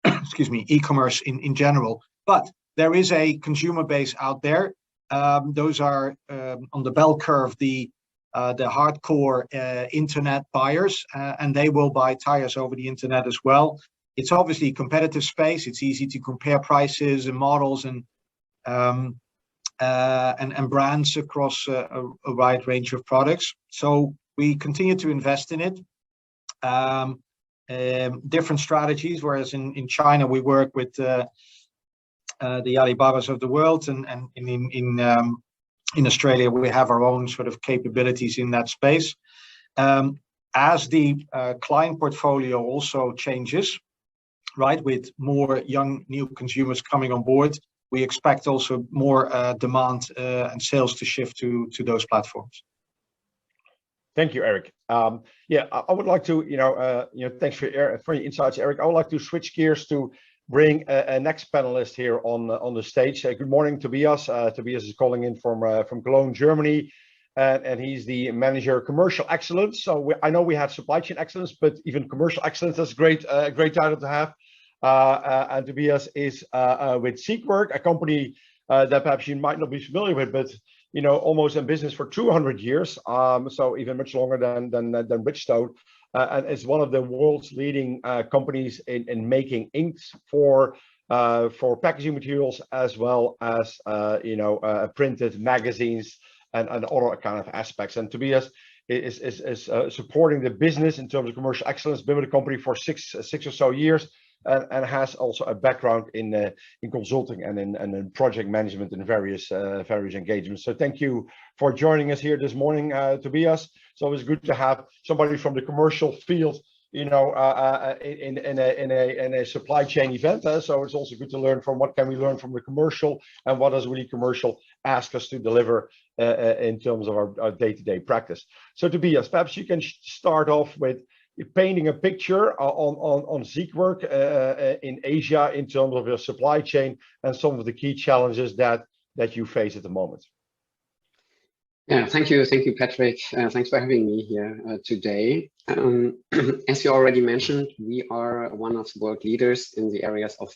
excuse me, e-commerce in general. But there is a consumer base out there. Those are on the bell curve, the hardcore internet buyers, and they will buy tires over the internet as well. It's obviously a competitive space. It's easy to compare prices and models and brands across a wide range of products. So we continue to invest in it. Different strategies, whereas in China we work with the Alibabas of the world, and in Australia we have our own sort of capabilities in that space. As the client portfolio also changes, right, with more young new consumers coming on board, we expect also more demand and sales to shift to those platforms. Thank you, Eric. Yeah, I would like to, thanks for your insights, Eric. I would like to switch gears to bring a next panelist here on the stage. Good morning, Tobias. Tobias is calling in from Cologne, Germany, and he's the manager of commercial excellence. So I know we have supply chain excellence, but even commercial excellence is a great title to have. And Tobias is with Seekwork, a company that perhaps you might not be familiar with, but almost in business for 200 years, so even much longer than Bridgestone, and is one of the world's leading companies in making inks for packaging materials, as well as printed magazines and other kind of aspects. And Tobias is supporting the business in terms of commercial excellence. Been with the company for six or so years. And has also a background in consulting and in project management in various engagements. So thank you for joining us here this morning, Tobias. It's always good to have somebody from the commercial field, in a supply chain event. So it's also good to learn from what can we learn from the commercial and what does really commercial ask us to deliver in terms of our day-to-day practice. So Tobias, perhaps you can start off with painting a picture on Seekwork in Asia in terms of your supply chain and some of the key challenges that you face at the moment. Yeah, thank you, Patrick. Thanks for having me here today. As you already mentioned, we are one of the world leaders in the areas of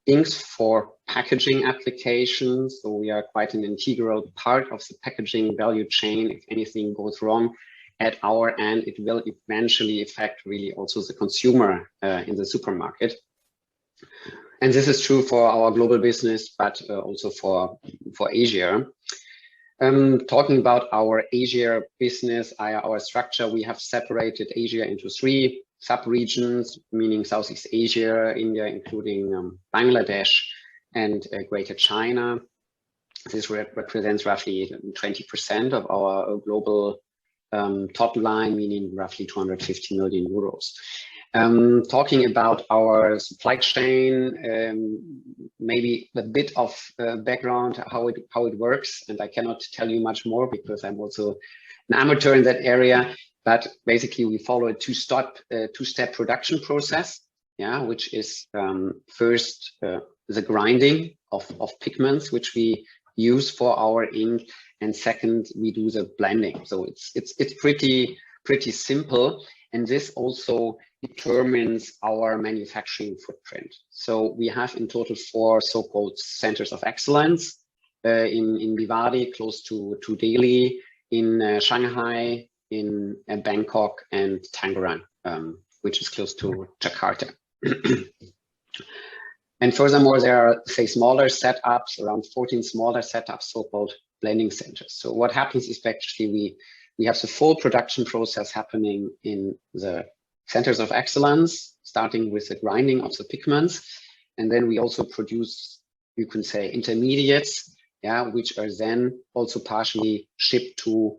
inks for packaging applications. So we are quite an integral part of the packaging value chain. If anything goes wrong at our end, it will eventually affect really also the consumer in the supermarket. And this is true for our global business, but also for Asia. Talking about our Asia business, our structure, we have separated Asia into 3 sub-regions, meaning Southeast Asia, India, including Bangladesh, and Greater China. This represents roughly 20% of our global top line, meaning roughly 250 million euros. Talking about our supply chain, maybe a bit of background how it works, and I cannot tell you much more because I'm also an amateur in that area. But basically, we follow a two-step production process, which is first the grinding of pigments, which we use for our ink, and second, we do the blending. So it's pretty simple, and this also determines our manufacturing footprint. So we have in total 4 so-called centers of excellence in Bhiwadi, close to Delhi, in Shanghai, in Bangkok, and Tangerang, which is close to Jakarta. And furthermore, there are, say, smaller setups, around 14 smaller setups, so-called blending centers. So what happens is actually we have the full production process happening in the centers of excellence, starting with the grinding of the pigments. And then we also produce, you can say, intermediates, which are then also partially shipped to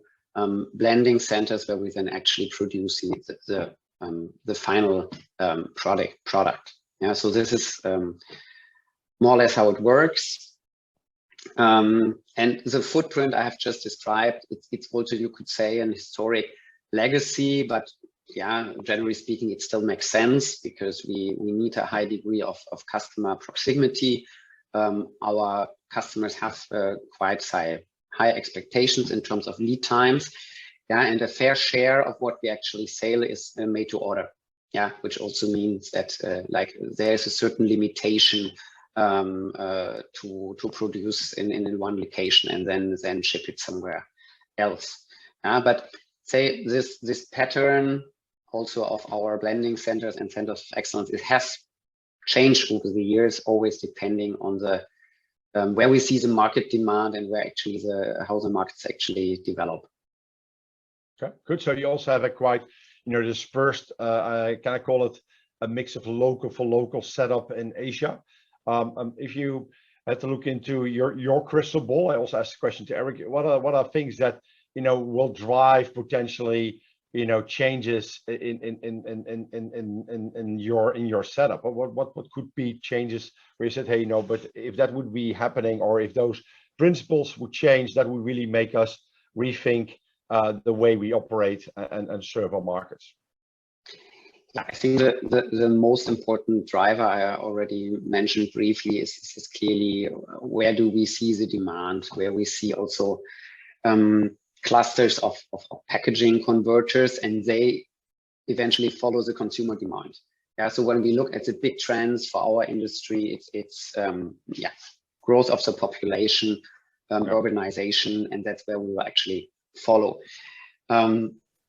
blending centers where we then actually produce the final product. So this is more or less how it works. And the footprint I have just described, it's also, you could say, an historic legacy, but yeah, generally speaking, it still makes sense because we need a high degree of customer proximity. Our customers have quite high expectations in terms of lead times. Yeah, and a fair share of what we actually sell is made to order. Yeah, which also means that like there's a certain limitation to produce in one location and then ship it somewhere else. But say this pattern also of our blending centers and centers of excellence, it has changed over the years, always depending on the where we see the market demand and where actually how the markets actually develop. Okay, good. So you also have a quite, dispersed, can I call it a mix of local for local setup in Asia? If you had to look into your crystal ball, I also asked the question to Eric, what are things that, will drive potentially, changes in your setup? What could be changes where you said, hey, but if that would be happening, or if those principles would change, that would really make us rethink the way we operate and serve our markets? Yeah, I think the most important driver I already mentioned briefly is clearly where do we see the demand, where we see also clusters of packaging converters, and they eventually follow the consumer demand. Yeah, so when we look at the big trends for our industry, it's growth of the population, urbanization, and that's where we will actually follow.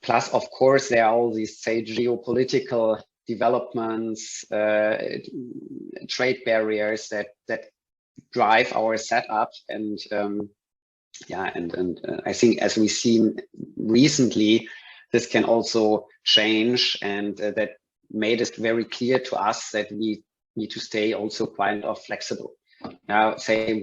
Plus, of course, there are all these, say, geopolitical developments, trade barriers that drive our setup, and I think as we've seen recently, this can also change, and that made it very clear to us that we need to stay also quite flexible. Now, say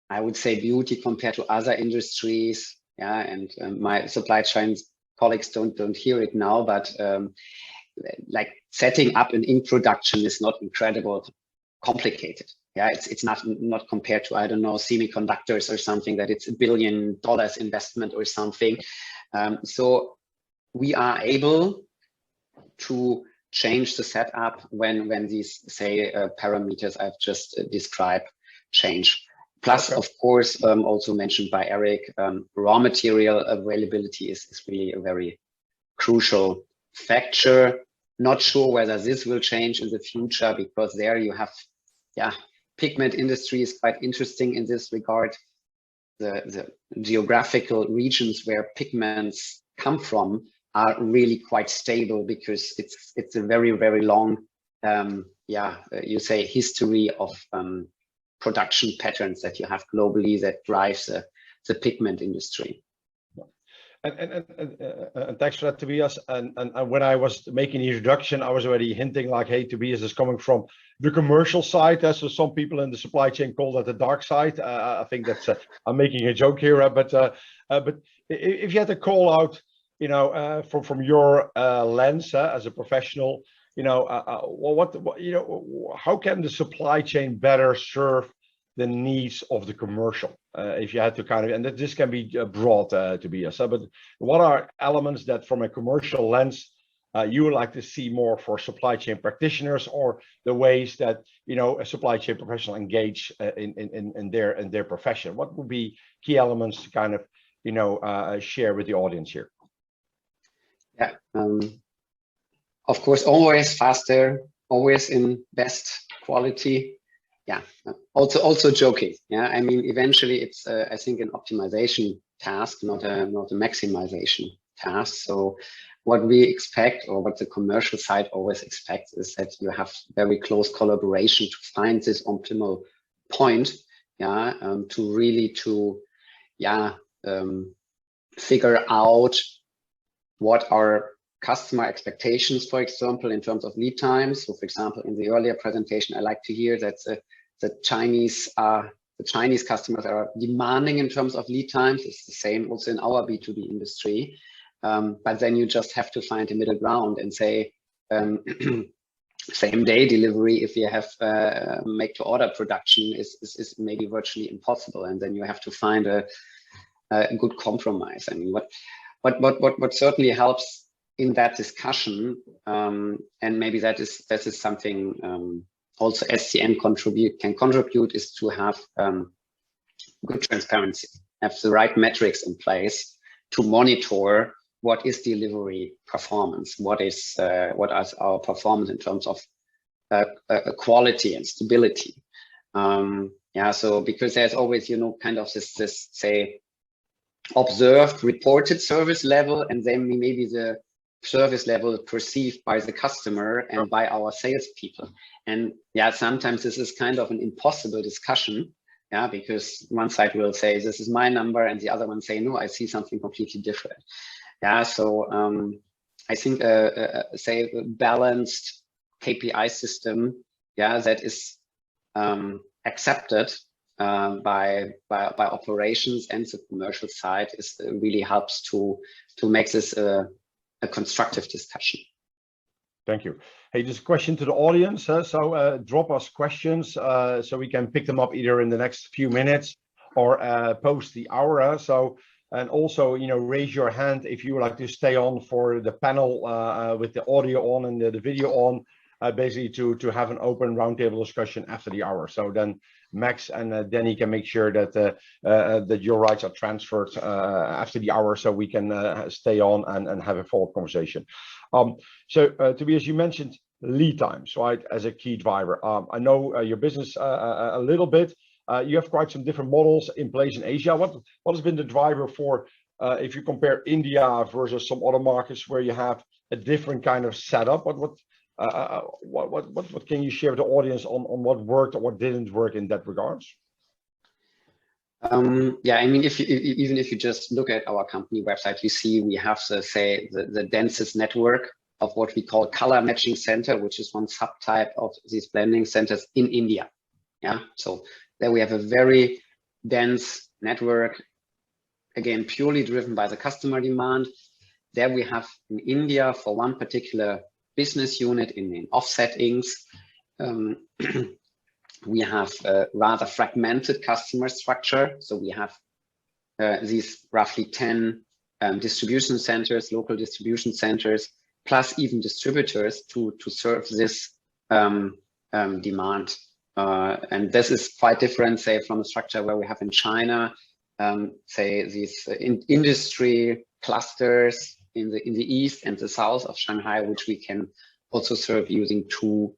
I would say beauty compared to other industries, and my supply chain colleagues don't hear it now, but like setting up an ink production is not incredible complicated. Yeah, it's not compared to, I don't know, semiconductors or something that it's $1 billion investment or something. So we are able to change the setup when these, say, parameters I've just described change. Plus, of course, also mentioned by Eric, raw material availability is really a very crucial factor. Not sure whether this will change in the future, because there you have, pigment industry is quite interesting in this regard. The geographical regions where pigments come from are really quite stable, because it's a very, very long, you say, history of production patterns that you have globally that drives the pigment industry. And thanks for that, Tobias. And when I was making the introduction, I was already hinting like, hey, Tobias is coming from the commercial side. So some people in the supply chain call that the dark side. I think that's I'm making a joke here, but if you had to call out, from your lens as a professional, how can the supply chain better serve the needs of the commercial? If you had to and this can be broad, Tobias, but what are elements that from a commercial lens you would like to see more for supply chain practitioners, or the ways that a supply chain professional engage in their profession? What would be key elements to share with the audience here? Yeah, of course, always faster, always in best quality. Yeah, also joking. Yeah, I mean, eventually it's I think an optimization task, not a maximization task. So what we expect, or what the commercial side always expects, is that you have very close collaboration to find this optimal point. To really figure out what are customer expectations, for example, in terms of lead times. So, for example, in the earlier presentation, I like to hear that the Chinese customers are demanding in terms of lead times. It's the same also in our B2B industry. But then you just have to find a middle ground and say, same day delivery, if you have make to order production, is maybe virtually impossible. And then you have to find a good compromise. I mean, what certainly helps in that discussion, and maybe that is something also SCM can contribute, is to have good transparency, have the right metrics in place to monitor what is delivery performance, what is our performance in terms of quality and stability. Yeah, so because there's always, you know, kind of this say observed reported service level, and then maybe the service level perceived by the customer and by our salespeople. And yeah, sometimes this is kind of an impossible discussion. Yeah, because one side will say this is my number, and the other one say no, I see something completely different. Yeah, so I think say a balanced KPI system, yeah, that is accepted by operations and the commercial side is really helps to make this a constructive discussion. Thank you. Hey, just a question to the audience. So drop us questions so we can pick them up either in the next few minutes or post the hour. So, and also, you know, raise your hand if you would like to stay on for the panel with the audio on and the video on, basically to have an open roundtable discussion after the hour. So then Max and Danny can make sure that that your rights are transferred after the hour, so we can stay on and have a follow-up conversation. So Tobias, you mentioned lead times, right, as a key driver. I know your business a little bit. You have quite some different models in place in Asia. What has been the driver for if you compare India versus some other markets where you have a different kind of setup? What can you share with the audience on what worked or what didn't work in that regards? Yeah, I mean, even if you just look at our company website, you see we have the densest network of what we call color matching center, which is one subtype of these blending centers in India. Yeah, so there we have a very dense network, again, purely driven by the customer demand. There we have in India for one particular business unit in offsettings, we have a rather fragmented customer structure. So we have these roughly 10 distribution centers, local distribution centers, plus even distributors to serve this demand. And this is quite different, say, from the structure where we have in China, say these industry clusters in the east and the south of Shanghai, which we can also serve using two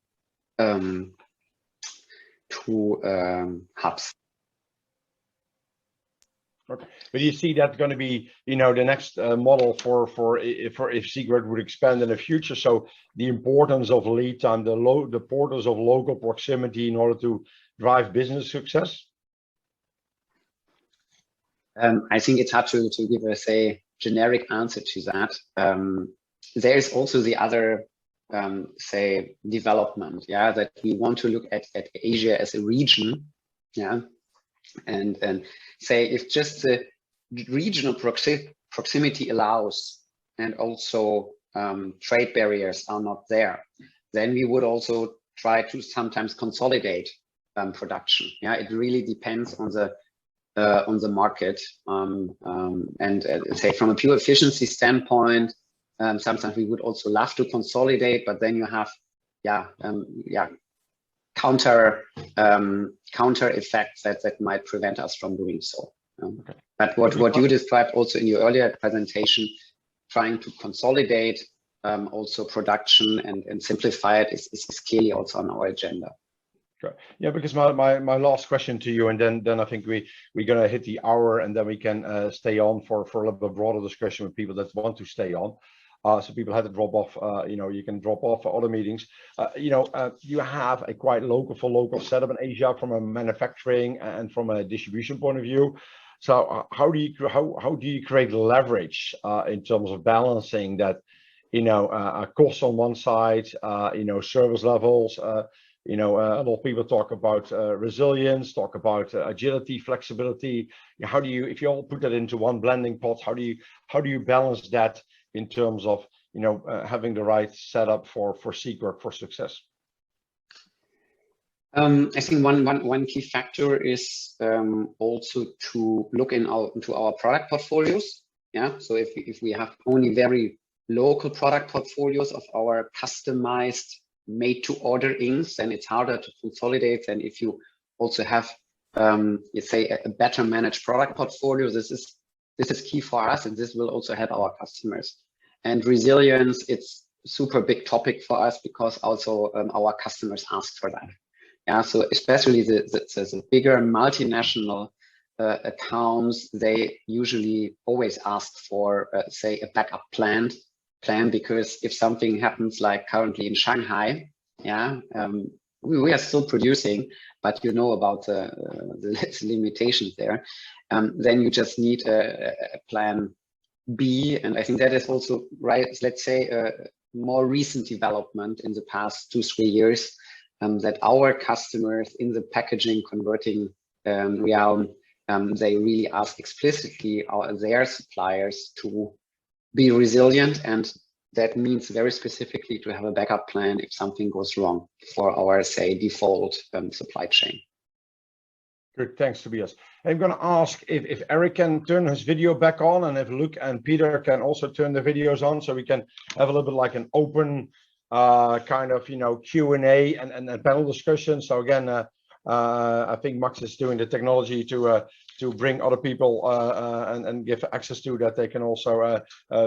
hubs. Okay. But you see that's going to be, you know, the next model for if Secret would expand in the future. So the importance of lead time, the importance of local proximity in order to drive business success. I think it's hard to give a generic answer to that. There is also the other say development, yeah, that we want to look at Asia as a region, yeah, and say if just the regional proximity allows and also trade barriers are not there, then we would also try to sometimes consolidate production. Yeah, it really depends on the market, and say from a pure efficiency standpoint, sometimes we would also love to consolidate, but then you have counter effects that might prevent us from doing so. Okay. But what you described also in your earlier presentation, trying to consolidate also production and simplify it is clearly also on our agenda. Sure. Yeah, because my last question to you, and then I think we're gonna hit the hour, and then we can stay on for a little bit broader discussion with people that want to stay on. So people had to drop off. You know, you can drop off for other meetings. You know, you have a quite local setup in Asia from a manufacturing and from a distribution point of view. So how do you create leverage in terms of balancing that? You know, costs on one side. You know, service levels. You know, a lot of people talk about resilience, talk about agility, flexibility. How do you, if you all put that into one blending pot, how do you balance that in terms of, you know, having the right setup for Secret for success? I think one key factor is also to look into our product portfolios. Yeah, so if we have only very local product portfolios of our customized made-to-order inks, then it's harder to consolidate than if you also have, let's say, a better managed product portfolio. This is key for us, and this will also help our customers. And resilience, it's super big topic for us because also our customers ask for that. Yeah, so especially the bigger multinational accounts, they usually always ask for, say, a backup plan, because if something happens like currently in Shanghai, yeah, we are still producing, but you know about the limitations there, then you just need a plan B. And I think that is also, right, let's say, a more recent development in the past 2-3 years, that our customers in the packaging converting realm, they really ask explicitly their suppliers to be resilient, and that means very specifically to have a backup plan if something goes wrong for our, say, default supply chain. Good, thanks, Tobias. I'm going to ask if Eric can turn his video back on, and if Luc and Peter can also turn the videos on, so we can have a little bit like an open kind of, Q&A and panel discussion. So again, I think Max is doing the technology to bring other people and give access to that they can also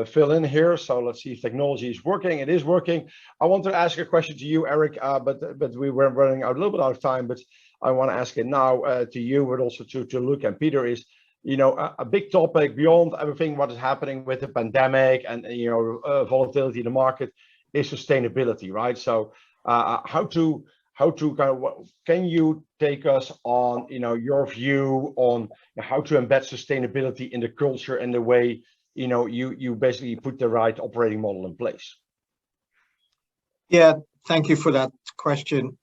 fill in here. So let's see if technology is working. It is working. I want to ask a question to you, Eric, but we were running out a little bit out of time, but I want to ask it now to you, but also to Luc and Peter is, a big topic beyond everything what is happening with the pandemic and, volatility in the market is sustainability, right? So how to kind of, can you take us on, your view on how to embed sustainability in the culture and the way, you basically put the right operating model in place? Yeah, thank you for that question.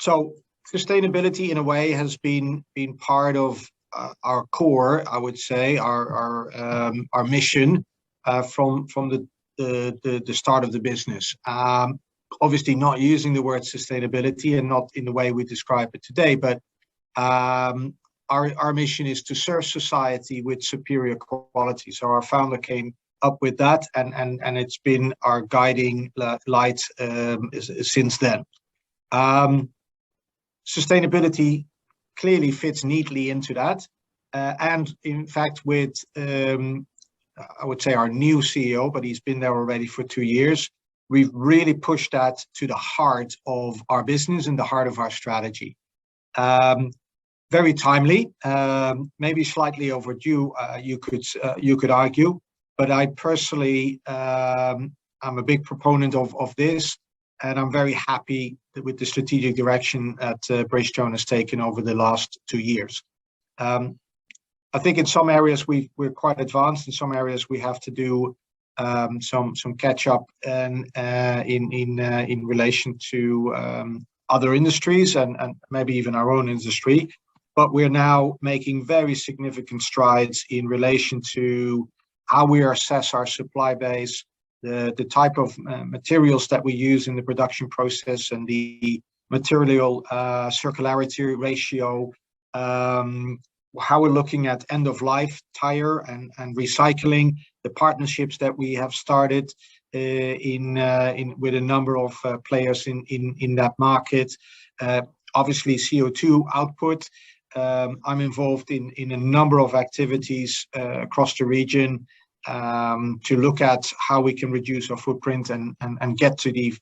So sustainability in a way has been part of our core, I would say, our mission from the start of the business. Obviously not using the word sustainability and not in the way we describe it today, but our mission is to serve society with superior quality. So our founder came up with that, and it's been our guiding light since then. Sustainability clearly fits neatly into that, and in fact with I would say our new CEO, but he's been there already for 2 years, we've really pushed that to the heart of our business and the heart of our strategy. Very timely, maybe slightly overdue, you could argue, but I personally I'm a big proponent of this, and I'm very happy with the strategic direction that Bridgestone has taken over the last 2 years. I think in some areas we're quite advanced. In some areas we have to do some catch up and in relation to other industries and maybe even our own industry. But we're now making very significant strides in relation to how we assess our supply base, the type of materials that we use in the production process, and the material circularity ratio, how we're looking at end of life tire and recycling, the partnerships that we have started with a number of players in that market. Obviously CO2 output. I'm involved in a number of activities across the region to look at how we can reduce our footprint and get to the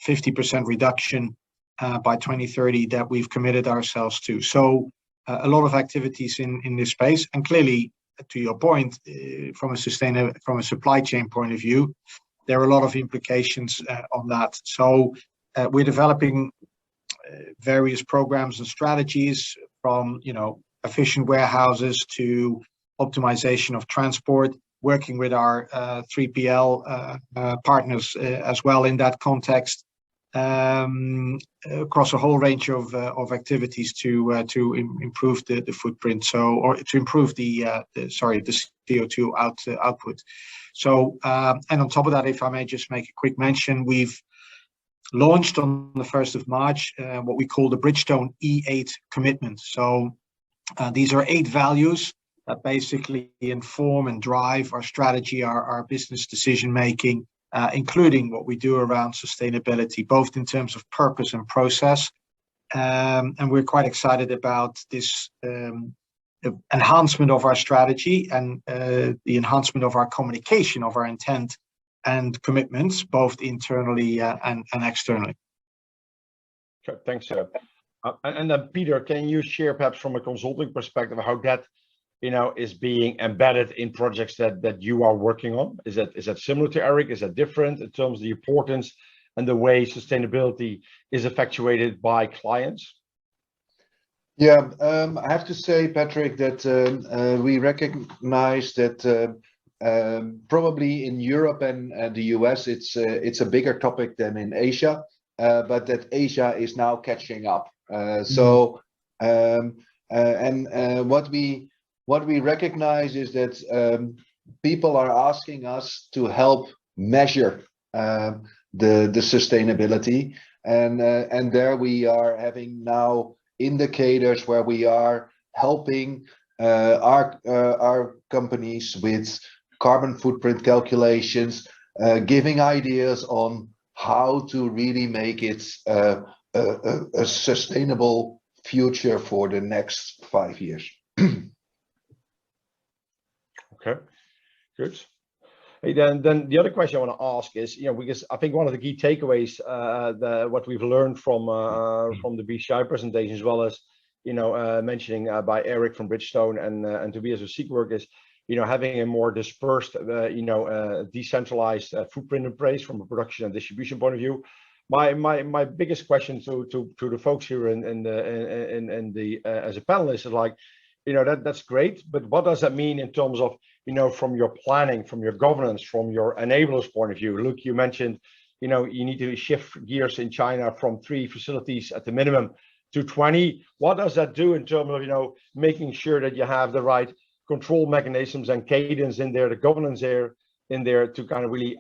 50% reduction by 2030 that we've committed ourselves to. So a lot of activities in this space, and clearly, to your point, from a supply chain point of view, there are a lot of implications on that. So we're developing various programs and strategies, from efficient warehouses to optimization of transport, working with our 3PL partners as well in that context, across a whole range of activities to improve the footprint, or to improve the CO2 output. So and on top of that, if I may just make a quick mention, we've launched on the 1st of March what we call the Bridgestone E8 Commitment. So these are 8 values that basically inform and drive our strategy, our business decision making, including what we do around sustainability, both in terms of purpose and process. And we're quite excited about this enhancement of our strategy and the enhancement of our communication of our intent and commitments, both internally and externally. Okay, thanks. And then Peter, can you share perhaps from a consulting perspective how that is being embedded in projects that you are working on? Is that similar to Eric? Is that different in terms of the importance and the way sustainability is effectuated by clients? Yeah, I have to say, Patrick, that we recognize that probably in Europe and the US, it's a bigger topic than in Asia, but that Asia is now catching up. What we recognize is that people are asking us to help measure the sustainability, and there we are having now indicators where we are helping our companies with carbon footprint calculations, giving ideas on how to really make it a sustainable future for the next 5 years. Okay, good. Hey, then the other question I want to ask is, because I think one of the key takeaways, what we've learned from the Bci presentation, as well as mentioning by Eric from Bridgestone and Tobias of Seekwork, is having a more dispersed, decentralized footprint in place from a production and distribution point of view. My biggest question to the folks here in the as a panelist is like, that's great, but what does that mean in terms of from your planning, from your governance, from your enablers point of view? Luke, you mentioned you need to shift gears in China from 3 facilities at the minimum to 20. What does that do in terms of making sure that you have the right control mechanisms and cadence in there, the governance in there to kind of really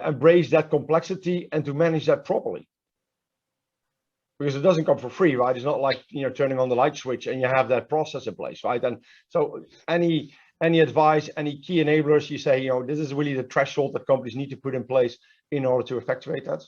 embrace that complexity and to manage that properly? Because it doesn't come for free, right? It's not like turning on the light switch and you have that process in place, right? And so any advice, any key enablers you say, this is really the threshold that companies need to put in place in order to effectuate that?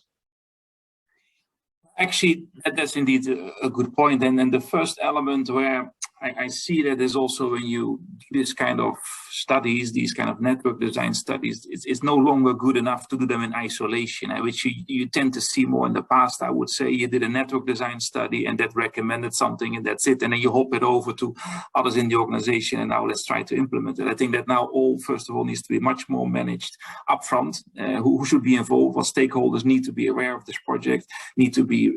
Actually, that's indeed a good point. And then the first element where I see that is also when you do this kind of studies, these kind of network design studies, it's no longer good enough to do them in isolation, which you tend to see more in the past. I would say you did a network design study and that recommended something and that's it. And then you hop it over to others in the organization and now let's try to implement it. I think that now first of all, needs to be much more managed upfront. Who should be involved? What stakeholders need to be aware of this project, need to be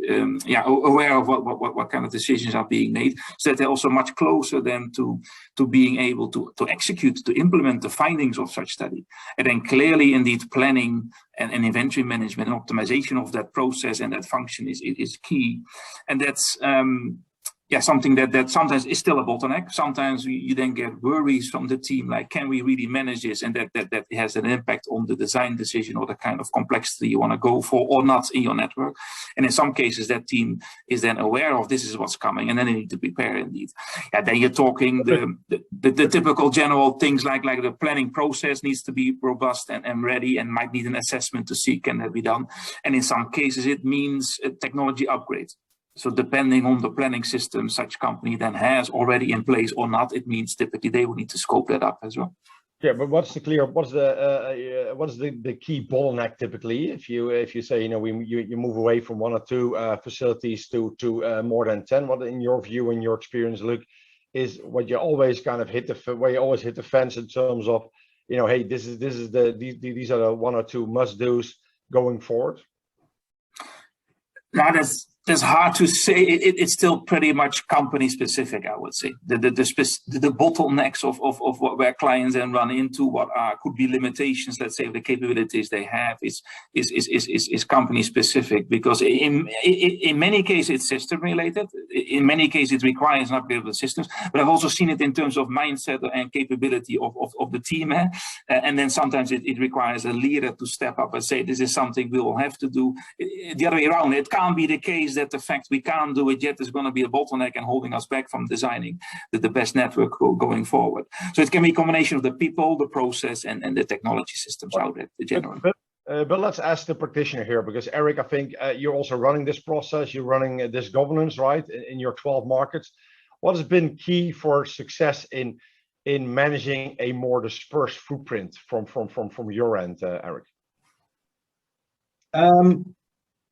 aware of what kind of decisions are being made, so that they're also much closer then to being able to execute, to implement the findings of such study. And then clearly indeed planning and inventory management and optimization of that process and that function is key. And that's something that sometimes is still a bottleneck. Sometimes you then get worries from the team, like, can we really manage this? And that has an impact on the design decision or the kind of complexity you want to go for or not in your network. And in some cases, that team is then aware of this is what's coming, and then they need to prepare indeed. Yeah, then you're talking the typical general things like the planning process needs to be robust and ready and might need an assessment to see can that be done. And in some cases, it means a technology upgrade. So depending on the planning system such company then has already in place or not, it means typically they will need to scope that up as well. Yeah, but what's the key bottleneck typically if you say you move away from 1 or 2 facilities to more than 10? What in your view and your experience, Luke, is what you always kind of hit the fence in terms of hey, these are the 1 or 2 must-dos going forward? Now that's hard to say. It's still pretty much company specific, I would say. The bottlenecks of where clients then run into what could be limitations, let's say, of the capabilities they have is company specific, because in many cases it's system related. In many cases it requires an upgrade of the systems, but I've also seen it in terms of mindset and capability of the team. And then sometimes it requires a leader to step up and say, this is something we will have to do. The other way around, it can't be the case worries that the fact we can't do it yet is going to be a bottleneck and holding us back from designing the best network going forward. So it can be a combination of the people, the process, and the technology systems out there generally. But let's ask the practitioner here, because Eric, I think you're also running this process, you're running this governance, right, in your 12 markets. What has been key for success in managing a more dispersed footprint from your end, Eric?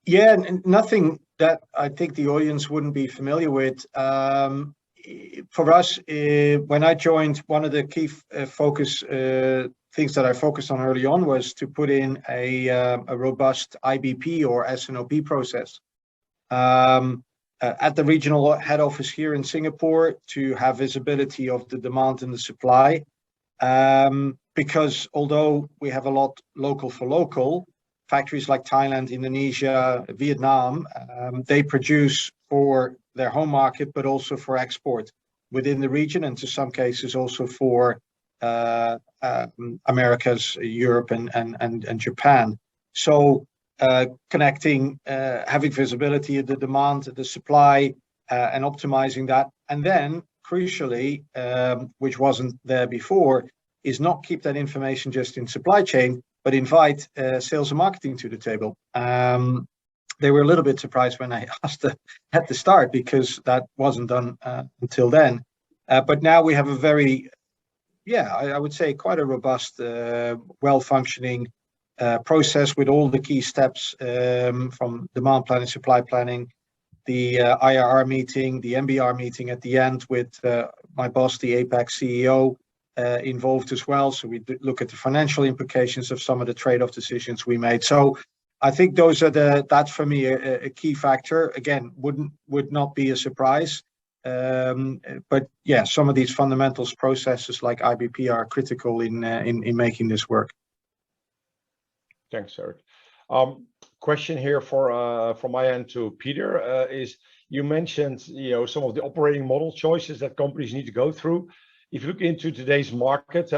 Yeah, nothing that I think the audience wouldn't be familiar with. For us, when I joined, one of the key focus things that I focused on early on was to put in a robust IBP or S&OP process at the regional head office here in Singapore to have visibility of the demand and the supply. Because although we have a lot local for local, factories like Thailand, Indonesia, Vietnam, they produce for their home market, but also for export within the region, and to some cases also for Americas, Europe, and Japan. So connecting, having visibility of the demand, the supply, and optimizing that, and then crucially, which wasn't there before, is not keep that information just in supply chain, but invite sales and marketing to the table. They were a little bit surprised when I asked at the start, because that wasn't done until then. But now we have a very, I would say quite a robust, well-functioning process with all the key steps from demand planning, supply planning, the IRR meeting, the MBR meeting at the end with my boss, the APAC CEO, involved as well. So we look at the financial implications of some of the trade-off decisions we made. So I think those are that's for me a key factor. Again, would not be a surprise. But yeah, some of these fundamentals processes like IBP are critical in making this work. Thanks, Eric. Question here from my end to Peter is, you mentioned some of the operating model choices that companies need to go through. If you look into today's market,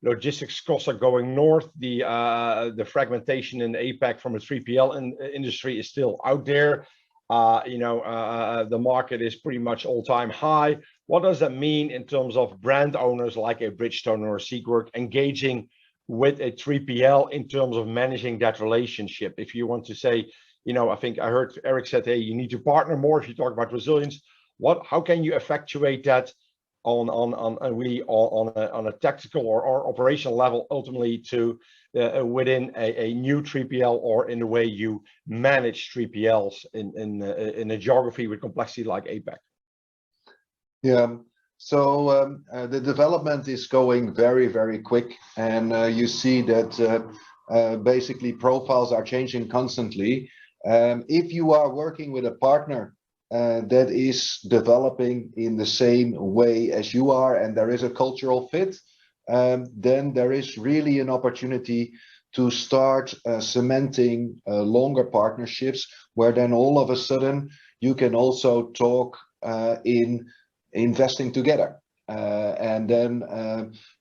logistics costs are going north. The fragmentation in APAC from a 3PL industry is still out there. The market is pretty much all-time high. What does that mean in terms of brand owners like a Bridgestone or a Seagwork engaging with a 3PL in terms of managing that relationship? If you want to say, I think I heard Eric said, hey, you need to partner more if you talk about resilience. How can you effectuate that on a tactical or operational level, ultimately to within a new 3PL, or in the way you manage 3PLs in a geography with complexity like APAC? Yeah, so the development is going very, very quick, and you see that basically profiles are changing constantly. If you are working with a partner that is developing in the same way as you are, and there is a cultural fit, then there is really an opportunity to start cementing longer partnerships, where then all of a sudden you can also talk in investing together. And then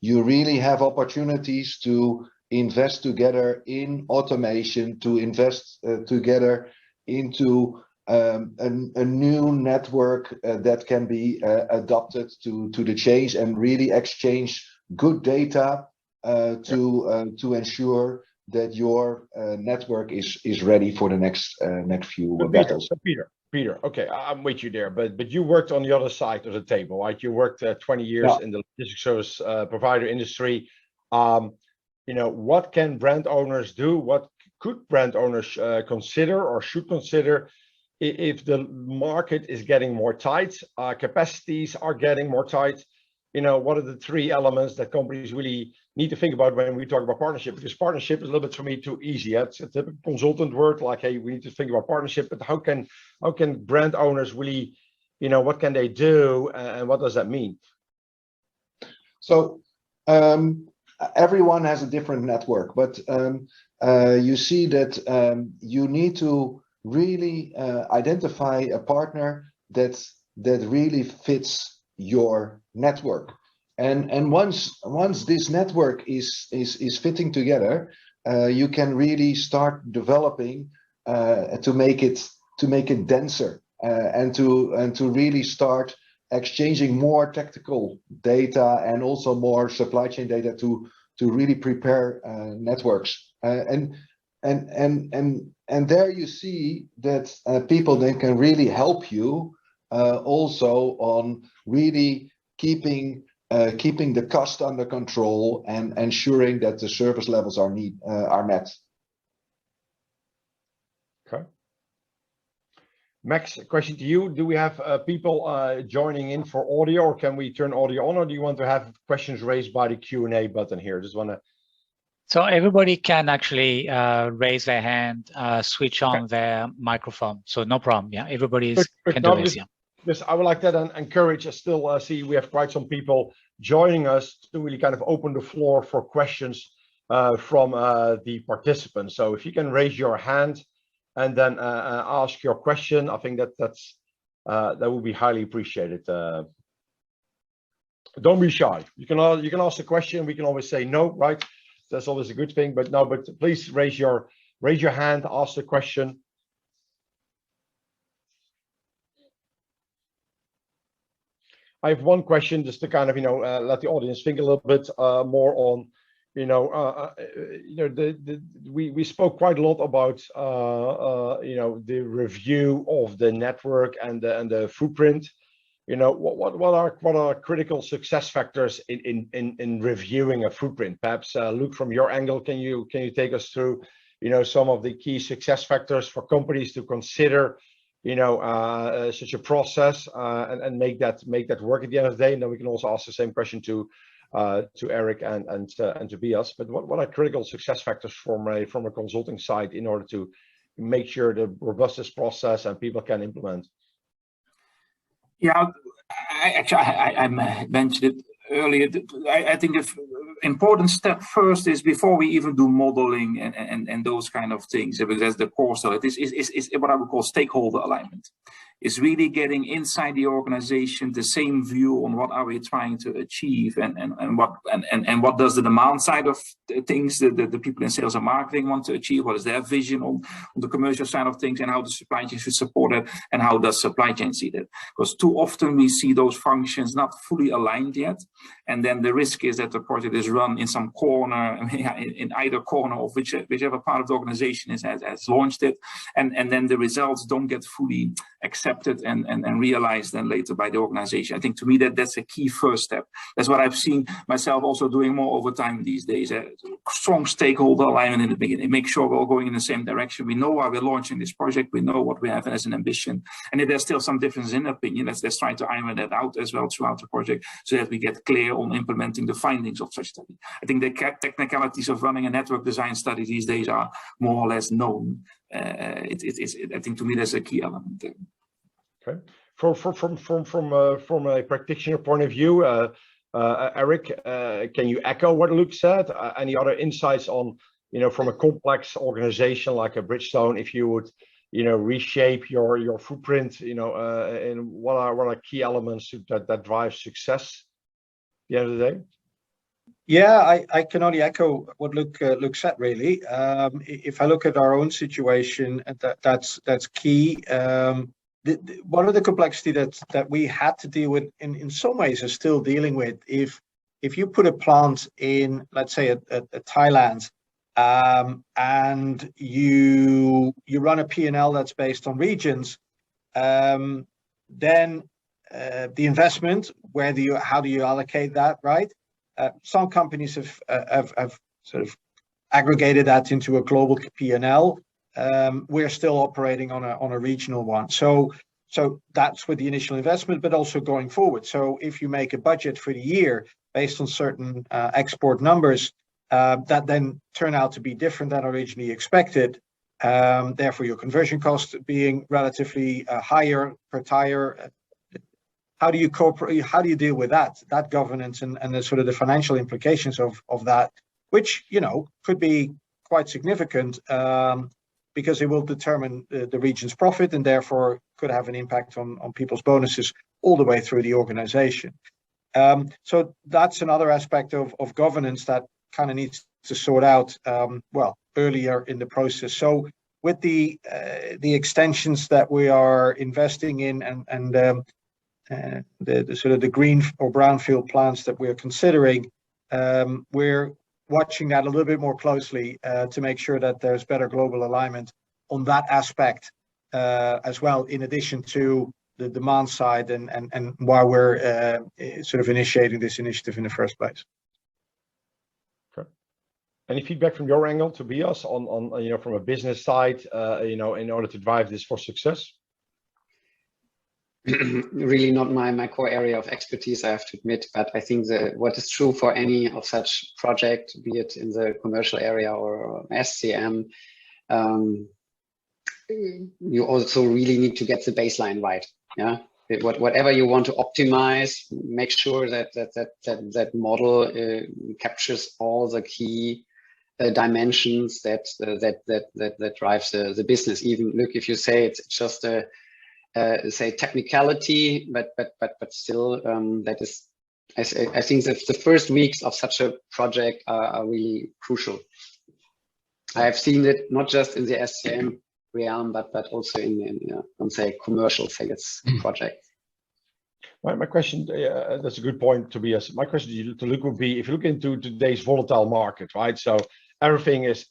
you really have opportunities to invest together in automation, to invest together into a new network that can be adopted to the change, and really exchange good data to ensure that your network is ready for the next few battles. Peter, okay, I'm with you there, but you worked on the other side of the table, right? You worked 20 years in the logistics service provider industry. What can brand owners do? What could brand owners consider or should consider if the market is getting more tight, capacities are getting more tight? What are the three elements that companies really need to think about when we talk about partnership? Because partnership is a little bit, for me, too easy. It's a typical consultant word, like, hey, we need to think about partnership, but how can brand owners really, what can they do, and what does that mean? So everyone has a different network, but you see that you need to really identify a partner that really fits your network, and once this network is fitting together, you can really start developing to make it make it denser and to really start exchanging more tactical data and also more supply chain data to really prepare networks. And there you see that people then can really help you also on really keeping the cost under control and ensuring that the service levels are met. Okay. Max, a question to you. Do we have people joining in for audio, or can we turn audio on, or do you want to have questions raised by the Q&A button here? Just want to... So everybody can actually raise their hand, switch on their microphone. So no problem. Yeah, everybody can do this. Yeah. Just, I would like that and encourage. I still see we have quite some people joining us to really kind of open the floor for questions from the participants. So if you can raise your hand and then ask your question, I think that would be highly appreciated. Don't be shy. You can ask a question. We can always say no, right? That's always a good thing. But no, but please raise your hand, ask the question. I have one question just to kind of let the audience think a little bit more on we spoke quite a lot about the review of the network and the footprint. What are critical success factors in reviewing a footprint? Perhaps Luc, from your angle, can you take us through some of the key success factors for companies to consider such a process and make that work at the end of the day? And then we can also ask the same question to Eric and to Tobias. But what are critical success factors from a consulting side in order to make sure the robustest process and people can implement? Yeah, I mentioned it earlier. I think the important step first is before we even do modeling and those kind of things, because that's the core stuff. It is what I would call stakeholder alignment. It's really getting inside the organization the same view on what are we trying to achieve and what does the demand side of things the people in sales and marketing want to achieve, what is their vision on the commercial side of things, and how the supply chain should support it, and how does supply chain see that? Because too often we see those functions not fully aligned yet, and then the risk is that the project is run in some corner, in either corner of whichever part of the organization has launched it, and then the results don't get fully accepted and realized then later by the organization. I think to me that's a key first step. That's what I've seen myself also doing more over time these days. Strong stakeholder alignment in the beginning. Make sure we're all going in the same direction. We know why we're launching this project. We know what we have as an ambition. And if there's still some difference in opinion, let's try to iron that out as well throughout the project so that we get clear on implementing the findings of such study. I think the technicalities of running a network design study these days are more or less known. I think to me that's a key element. Okay. From a practitioner point of view, Eric, can you echo what Luc said? Any other insights on, from a complex organization like a Bridgestone, if you would, reshape your footprint, and what are key elements that drive success at the end of the day? Yeah, I can only echo what Luc said, really. If I look at our own situation, that's key. One of the complexity that we had to deal with in some ways is still dealing with, if you put a plant in, let's say, a Thailand, and you run a P&L that's based on regions, then the investment, how do you allocate that, right? Some companies have sort of aggregated that into a global P&L. We're still operating on a regional one. So that's with the initial investment, but also going forward. So if you make a budget for the year based on certain export numbers, that then turn out to be different than originally expected. Therefore, your conversion cost being relatively higher per tire. How do you deal with that governance and the sort of the financial implications of that, which could be quite significant, because it will determine the region's profit and therefore could have an impact on people's bonuses all the way through the organization. So that's another aspect of governance that kind of needs to sort out earlier in the process. So with the extensions that we are investing in and the sort of the green or brownfield plants that we're considering, we're watching that a little bit more closely to make sure that there's better global alignment on that aspect as well, in addition to the demand side and why we're sort of initiating this initiative in the first place. Okay. Any feedback from your angle, Tobias, on from a business side, in order to drive this for success? Really not my core area of expertise, I have to admit, but I think what is true for any of such project, be it in the commercial area or SCM, you also really need to get the baseline right. Yeah, whatever you want to optimize, make sure that model captures all the key dimensions that drives the business. Even look, if you say it's just a say technicality, but still that is, I think that the first weeks of such a project are really crucial. I have seen it not just in the SCM realm, but also in say commercial sales projects. My question, that's a good point, Tobias. My question to Luc would be, if you look into today's volatile market, right? So everything is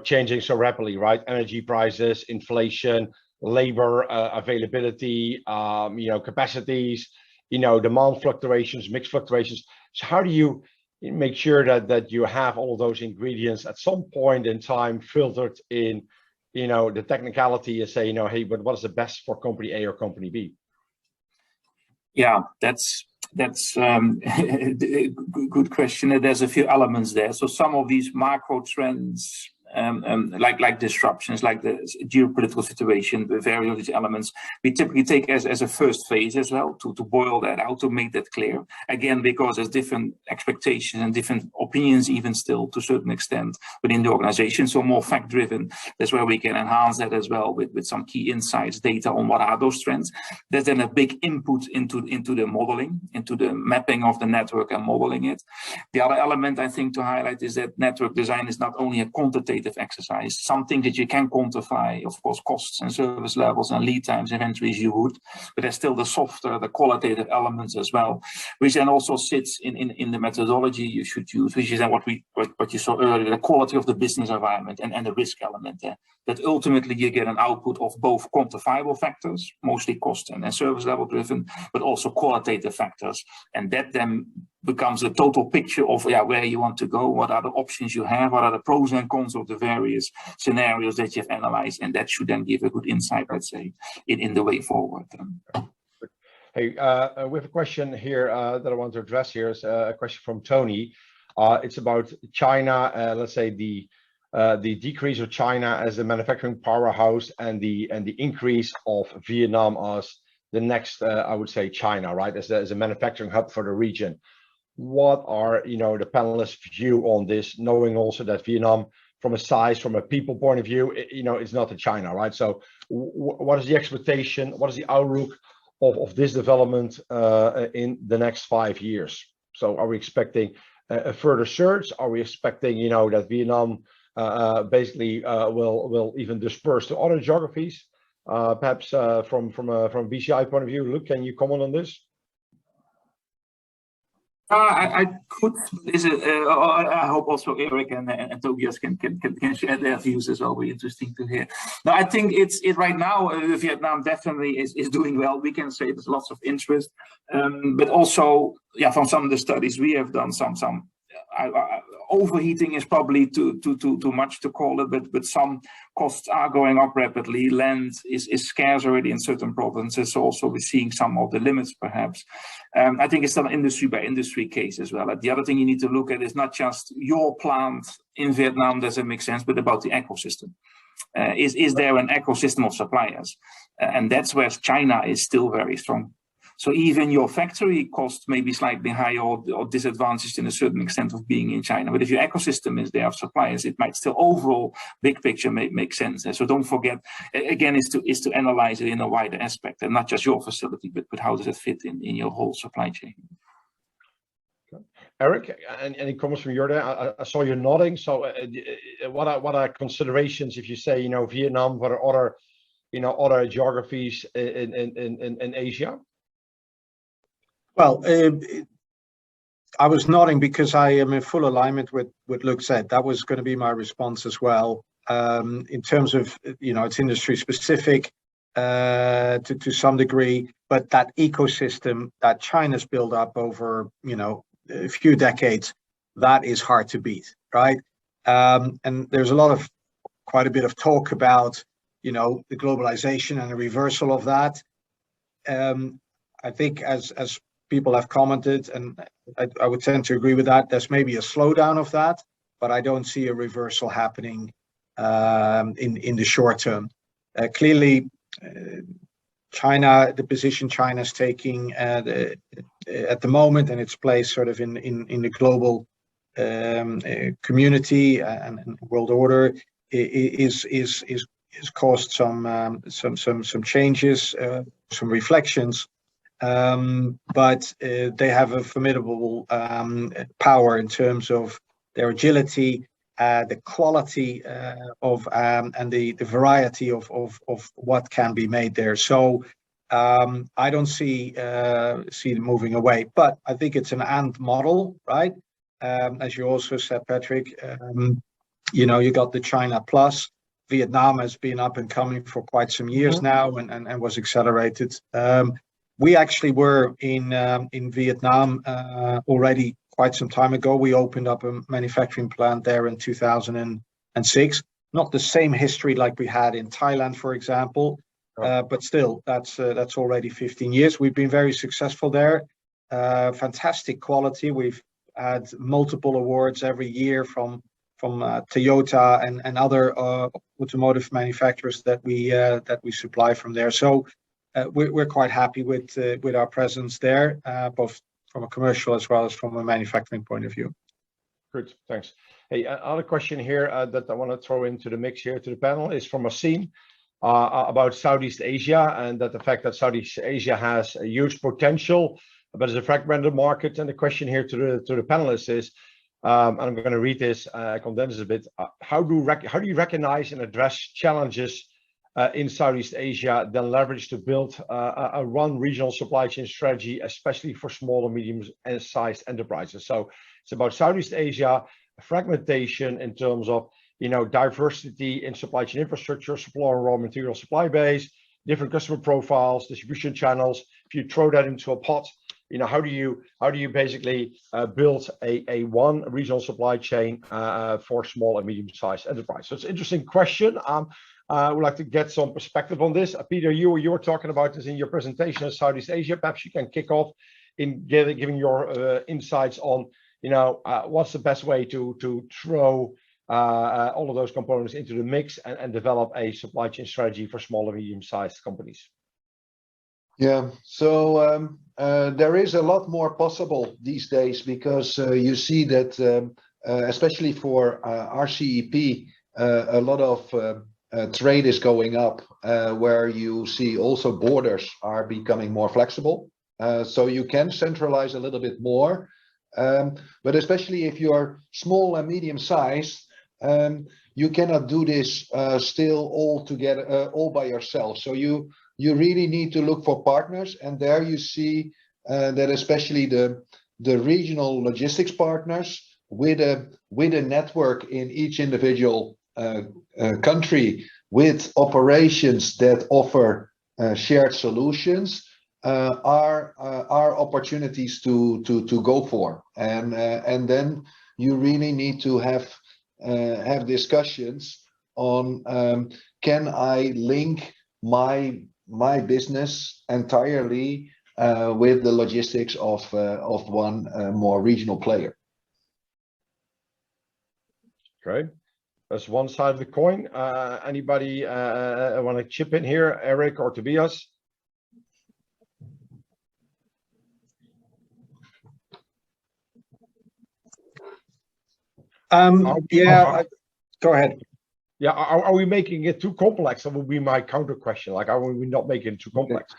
changing so rapidly, right? Energy prices, inflation, labor availability, capacities, demand fluctuations, mix fluctuations. So how do you make sure that you have all of those ingredients at some point in time filtered in, the technicality and say, hey, but what is the best for company A or company B? Yeah, that's a good question. There's a few elements there. So some of these macro trends, like disruptions, like the geopolitical situation, the various elements, we typically take as a first phase as well to boil that out, to make that clear. Again, because there's different expectations and different opinions, even still to a certain extent within the organization. So more fact-driven, that's where we can enhance that as well with some key insights, data on what are those trends. There's then a big input into the modeling, into the mapping of the network and modeling it. The other element I think to highlight is that network design is not only a quantitative exercise, something that you can quantify, of course, costs and service levels and lead times, inventories you would, but there's still the softer, the qualitative elements as well, which then also sits in the methodology you should use, which is then what you saw earlier, the quality of the business environment and the risk element there. That ultimately you get an output of both quantifiable factors, mostly cost and service level driven, but also qualitative factors. And that then becomes a total picture of where you want to go, what are the options you have, what are the pros and cons of the various scenarios that you've analyzed, and that should then give a good insight, let's say, in the way forward. Hey, we have a question here that I want to address here. Is a question from Tony. It's about China, let's say the decrease of China as a manufacturing powerhouse and the increase of Vietnam as the next, I would say, China, right, as a manufacturing hub for the region. What are the panelists' view on this, knowing also that Vietnam, from a size, from a people point of view, is not a China, right? So, what is the expectation? What is the outlook of this development in the next 5 years? So, are we expecting a further surge? Are we expecting, that Vietnam basically will even disperse to other geographies? Perhaps from a BCI point of view, Luc, can you comment on this? I could. I hope also Eric and Tobias can share their views as well. Be interesting to hear. No, I think it's right now. Vietnam definitely is doing well. We can say there's lots of interest, but also from some of the studies we have done, some overheating is probably too much to call it, but some costs are going up rapidly. Land is scarce already in certain provinces, so also we're seeing some of the limits perhaps. I think it's still an industry by industry case as well. The other thing you need to look at is not just your plant in Vietnam, does it make sense, but about the ecosystem. Is there an ecosystem of suppliers? And that's where China is still very strong. So even your factory cost may be slightly higher or disadvantaged in a certain extent of being in China. But if your ecosystem is there of suppliers, it might still overall big picture make sense. So don't forget, again, is to analyze it in a wider aspect and not just your facility, but how does it fit in your whole supply chain. Eric, any comments from your end? I saw you nodding. So, what are considerations if you say, you know, Vietnam, what are other, you know, other geographies in Asia? Well, I was nodding because I am in full alignment with what Luc said. That was going to be my response as well. In terms of, you know, it's industry specific to some degree, but that ecosystem that China's built up over, you know, a few decades, that is hard to beat, right? And there's quite a bit of talk about, you know, the globalization and the reversal of that. I think as people have commented, and I would tend to agree with that, there's maybe a slowdown of that, but I don't see a reversal happening in the short term. Clearly, China, the position China's taking at the moment and its place sort of in the global community and world order is caused some changes, some reflections, but they have a formidable power in terms of their agility, the quality of and the variety of what can be made there. So I don't see it moving away, but I think it's an and model, right? As you also said, Patrick, you know, you got the China Plus. Vietnam has been up and coming for quite some years now, and was accelerated. We actually were in Vietnam already quite some time ago. We opened up a manufacturing plant there in 2006. Not the same history like we had in Thailand, for example, but still, that's already 15 years. We've been very successful there. Fantastic quality. We've had multiple awards every year from Toyota and other automotive manufacturers that we supply from there. So we're quite happy with our presence there, both from a commercial as well as from a manufacturing point of view. Good, thanks. Hey, another question here that I want to throw into the mix here to the panel is from Asim about Southeast Asia, and that the fact that Southeast Asia has a huge potential, but it's a fragmented market. And the question here to the panelists is, and I'm going to read this, condense a bit. How do you recognize and address challenges in Southeast Asia, then leverage to build a one regional supply chain strategy, especially for small and medium-sized enterprises? So it's about Southeast Asia, fragmentation in terms of, you know, diversity in supply chain infrastructure, supply and raw material supply base, different customer profiles, distribution channels. If you throw that into a pot, you know, how do you basically build a one regional supply chain for small and medium-sized enterprise? So it's an interesting question. I would like to get some perspective on this. Peter, you were talking about this in your presentation of Southeast Asia. Perhaps you can kick off in giving your insights on, you know, what's the best way to throw all of those components into the mix and develop a supply chain strategy for small and medium-sized companies. Yeah, so there is a lot more possible these days because you see that, especially for RCEP, a lot of trade is going up, where you see also borders are becoming more flexible. So you can centralize a little bit more, but especially if you're small and medium sized, you cannot do this still all together, all by yourself. So you really need to look for partners, and there you see that especially the regional logistics partners with a network in each individual country with operations that offer shared solutions are opportunities to go for, and then you really need to have discussions on can I link my business entirely with the logistics of one more regional player. Great. That's one side of the coin. Anybody want to chip in here, Eric or Tobias? Yeah, go ahead. Yeah, are we making it too complex? That would be my counter question. Like, are we not making it too complex?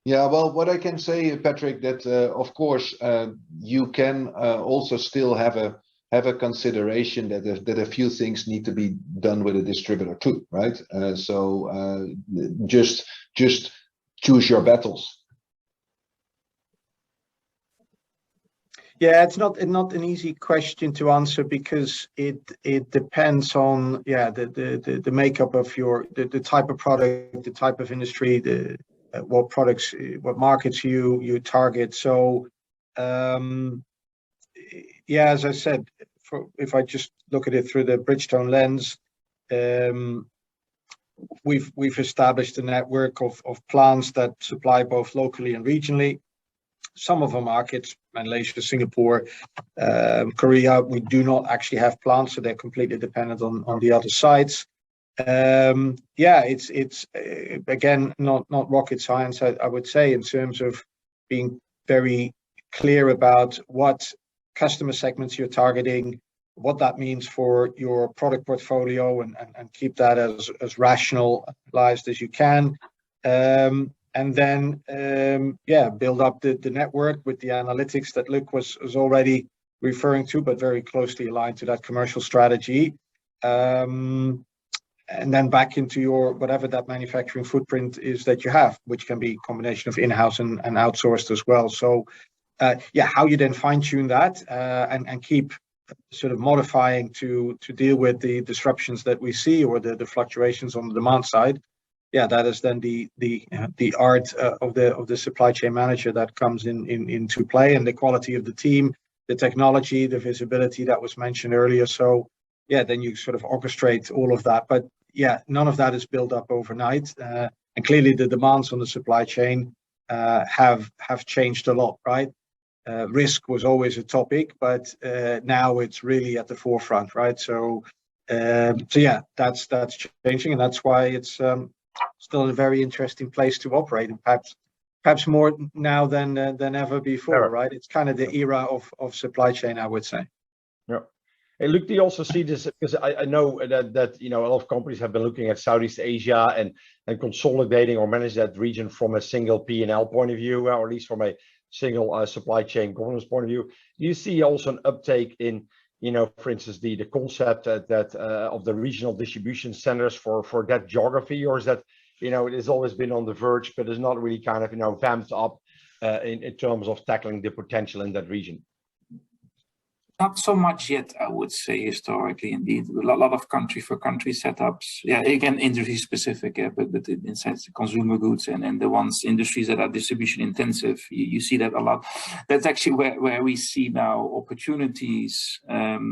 Yeah, well, what I can say, Patrick, that of course you can also still have a consideration that a few things need to be done with a distributor too, right? So just choose your battles. Yeah, it's not an easy question to answer because it depends on the makeup of the type of product, the type of industry, the what products, what markets you target. So yeah, as I said, if I just look at it through the Bridgestone lens, we've established a network of plants that supply both locally and regionally. Some of our markets, Malaysia, Singapore, Korea, we do not actually have plants, so they're completely dependent on the other sites. Yeah, it's again not rocket science, I would say, in terms of being very clear about what customer segments you're targeting, what that means for your product portfolio, and keep that as rationalized as you can. And then, yeah, build up the network with the analytics that Luc was already referring to, but very closely aligned to that commercial strategy. And then back into your whatever that manufacturing footprint is that you have, which can be a combination of in-house and outsourced as well. So, yeah, how you then fine-tune that and keep sort of modifying to deal with the disruptions that we see or the fluctuations on the demand side. Yeah, that is then the art of the supply chain manager that comes into play, and the quality of the team, the technology, the visibility that was mentioned earlier. So yeah, then you sort of orchestrate all of that. But yeah, none of that is built up overnight, and clearly the demands on the supply chain have changed a lot, right? Risk was always a topic, but now it's really at the forefront, right? So yeah, that's changing, and that's why it's still a very interesting place to operate, and perhaps more now than ever before, right? It's kind of the era of supply chain, I would say. Yeah. Hey, Luc, do you also see this? Because I know that you know a lot of companies have been looking at Southeast Asia and consolidating or manage that region from a single P&L point of view, or at least from a single supply chain governance point of view. Do you see also an uptake in, you know, for instance, the concept that of the regional distribution centers for that geography, or is that, you know, it has always been on the verge, but it's not really kind of, you know, vamped up in terms of tackling the potential in that region? Not so much yet, I would say, historically, indeed. A lot of country-for-country setups. Yeah, again, industry-specific, yeah, but inside the consumer goods and the industries that are distribution-intensive, you see that a lot. That's actually where we see now opportunities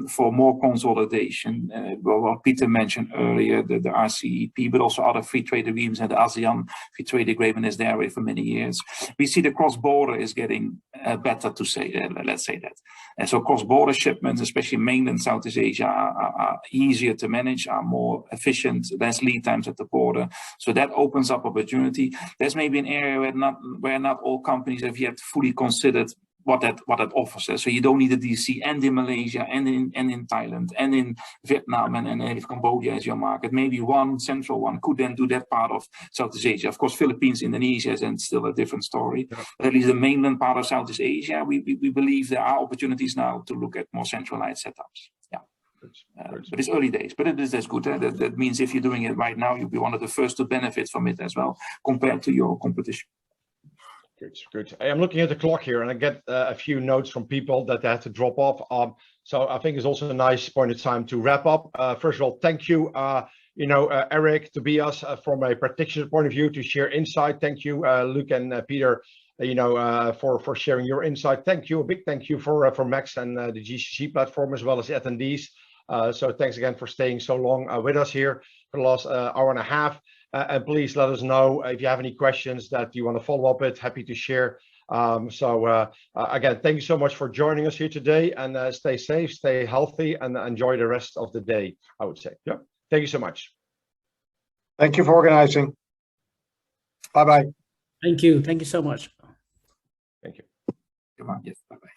for more consolidation. What Peter mentioned earlier, the RCEP, but also other free trade agreements, and the ASEAN free trade agreement is there for many years. We see the cross-border is getting better, to say, let's say that. And so cross-border shipments, especially mainland Southeast Asia, are easier to manage, are more efficient, less lead times at the border. So that opens up opportunity. There's maybe an area where not all companies have yet fully considered what that offers. So you don't need a DC and in Malaysia and in Thailand and in Vietnam and if Cambodia is your market. Maybe one central one could then do that part of Southeast Asia. Of course, Philippines, Indonesia is still a different story. Yeah. But at least the mainland part of Southeast Asia, we believe there are opportunities now to look at more centralized setups. Yeah. But it's early days, but that's good. That means if you're doing it right now, you'll be one of the first to benefit from it as well, compared to your competition. Good. I'm looking at the clock here, and I get a few notes from people that they have to drop off. So I think it's also a nice point of time to wrap up. First of all, thank you, Eric, Tobias, from a practitioner point of view, to share insight. Thank you, Luc and Peter, for sharing your insight. Thank you, a big thank you for Max and the GCC platform, as well as the attendees. So thanks again for staying so long with us here for the last hour and a half. And please let us know if you have any questions that you want to follow up with. Happy to share. Again, thank you so much for joining us here today, and stay safe, stay healthy, and enjoy the rest of the day, I would say. Yeah. Thank you so much. Thank you for organizing. Bye-bye. Thank you. Thank you so much. Thank you. Come on, yes, bye-bye.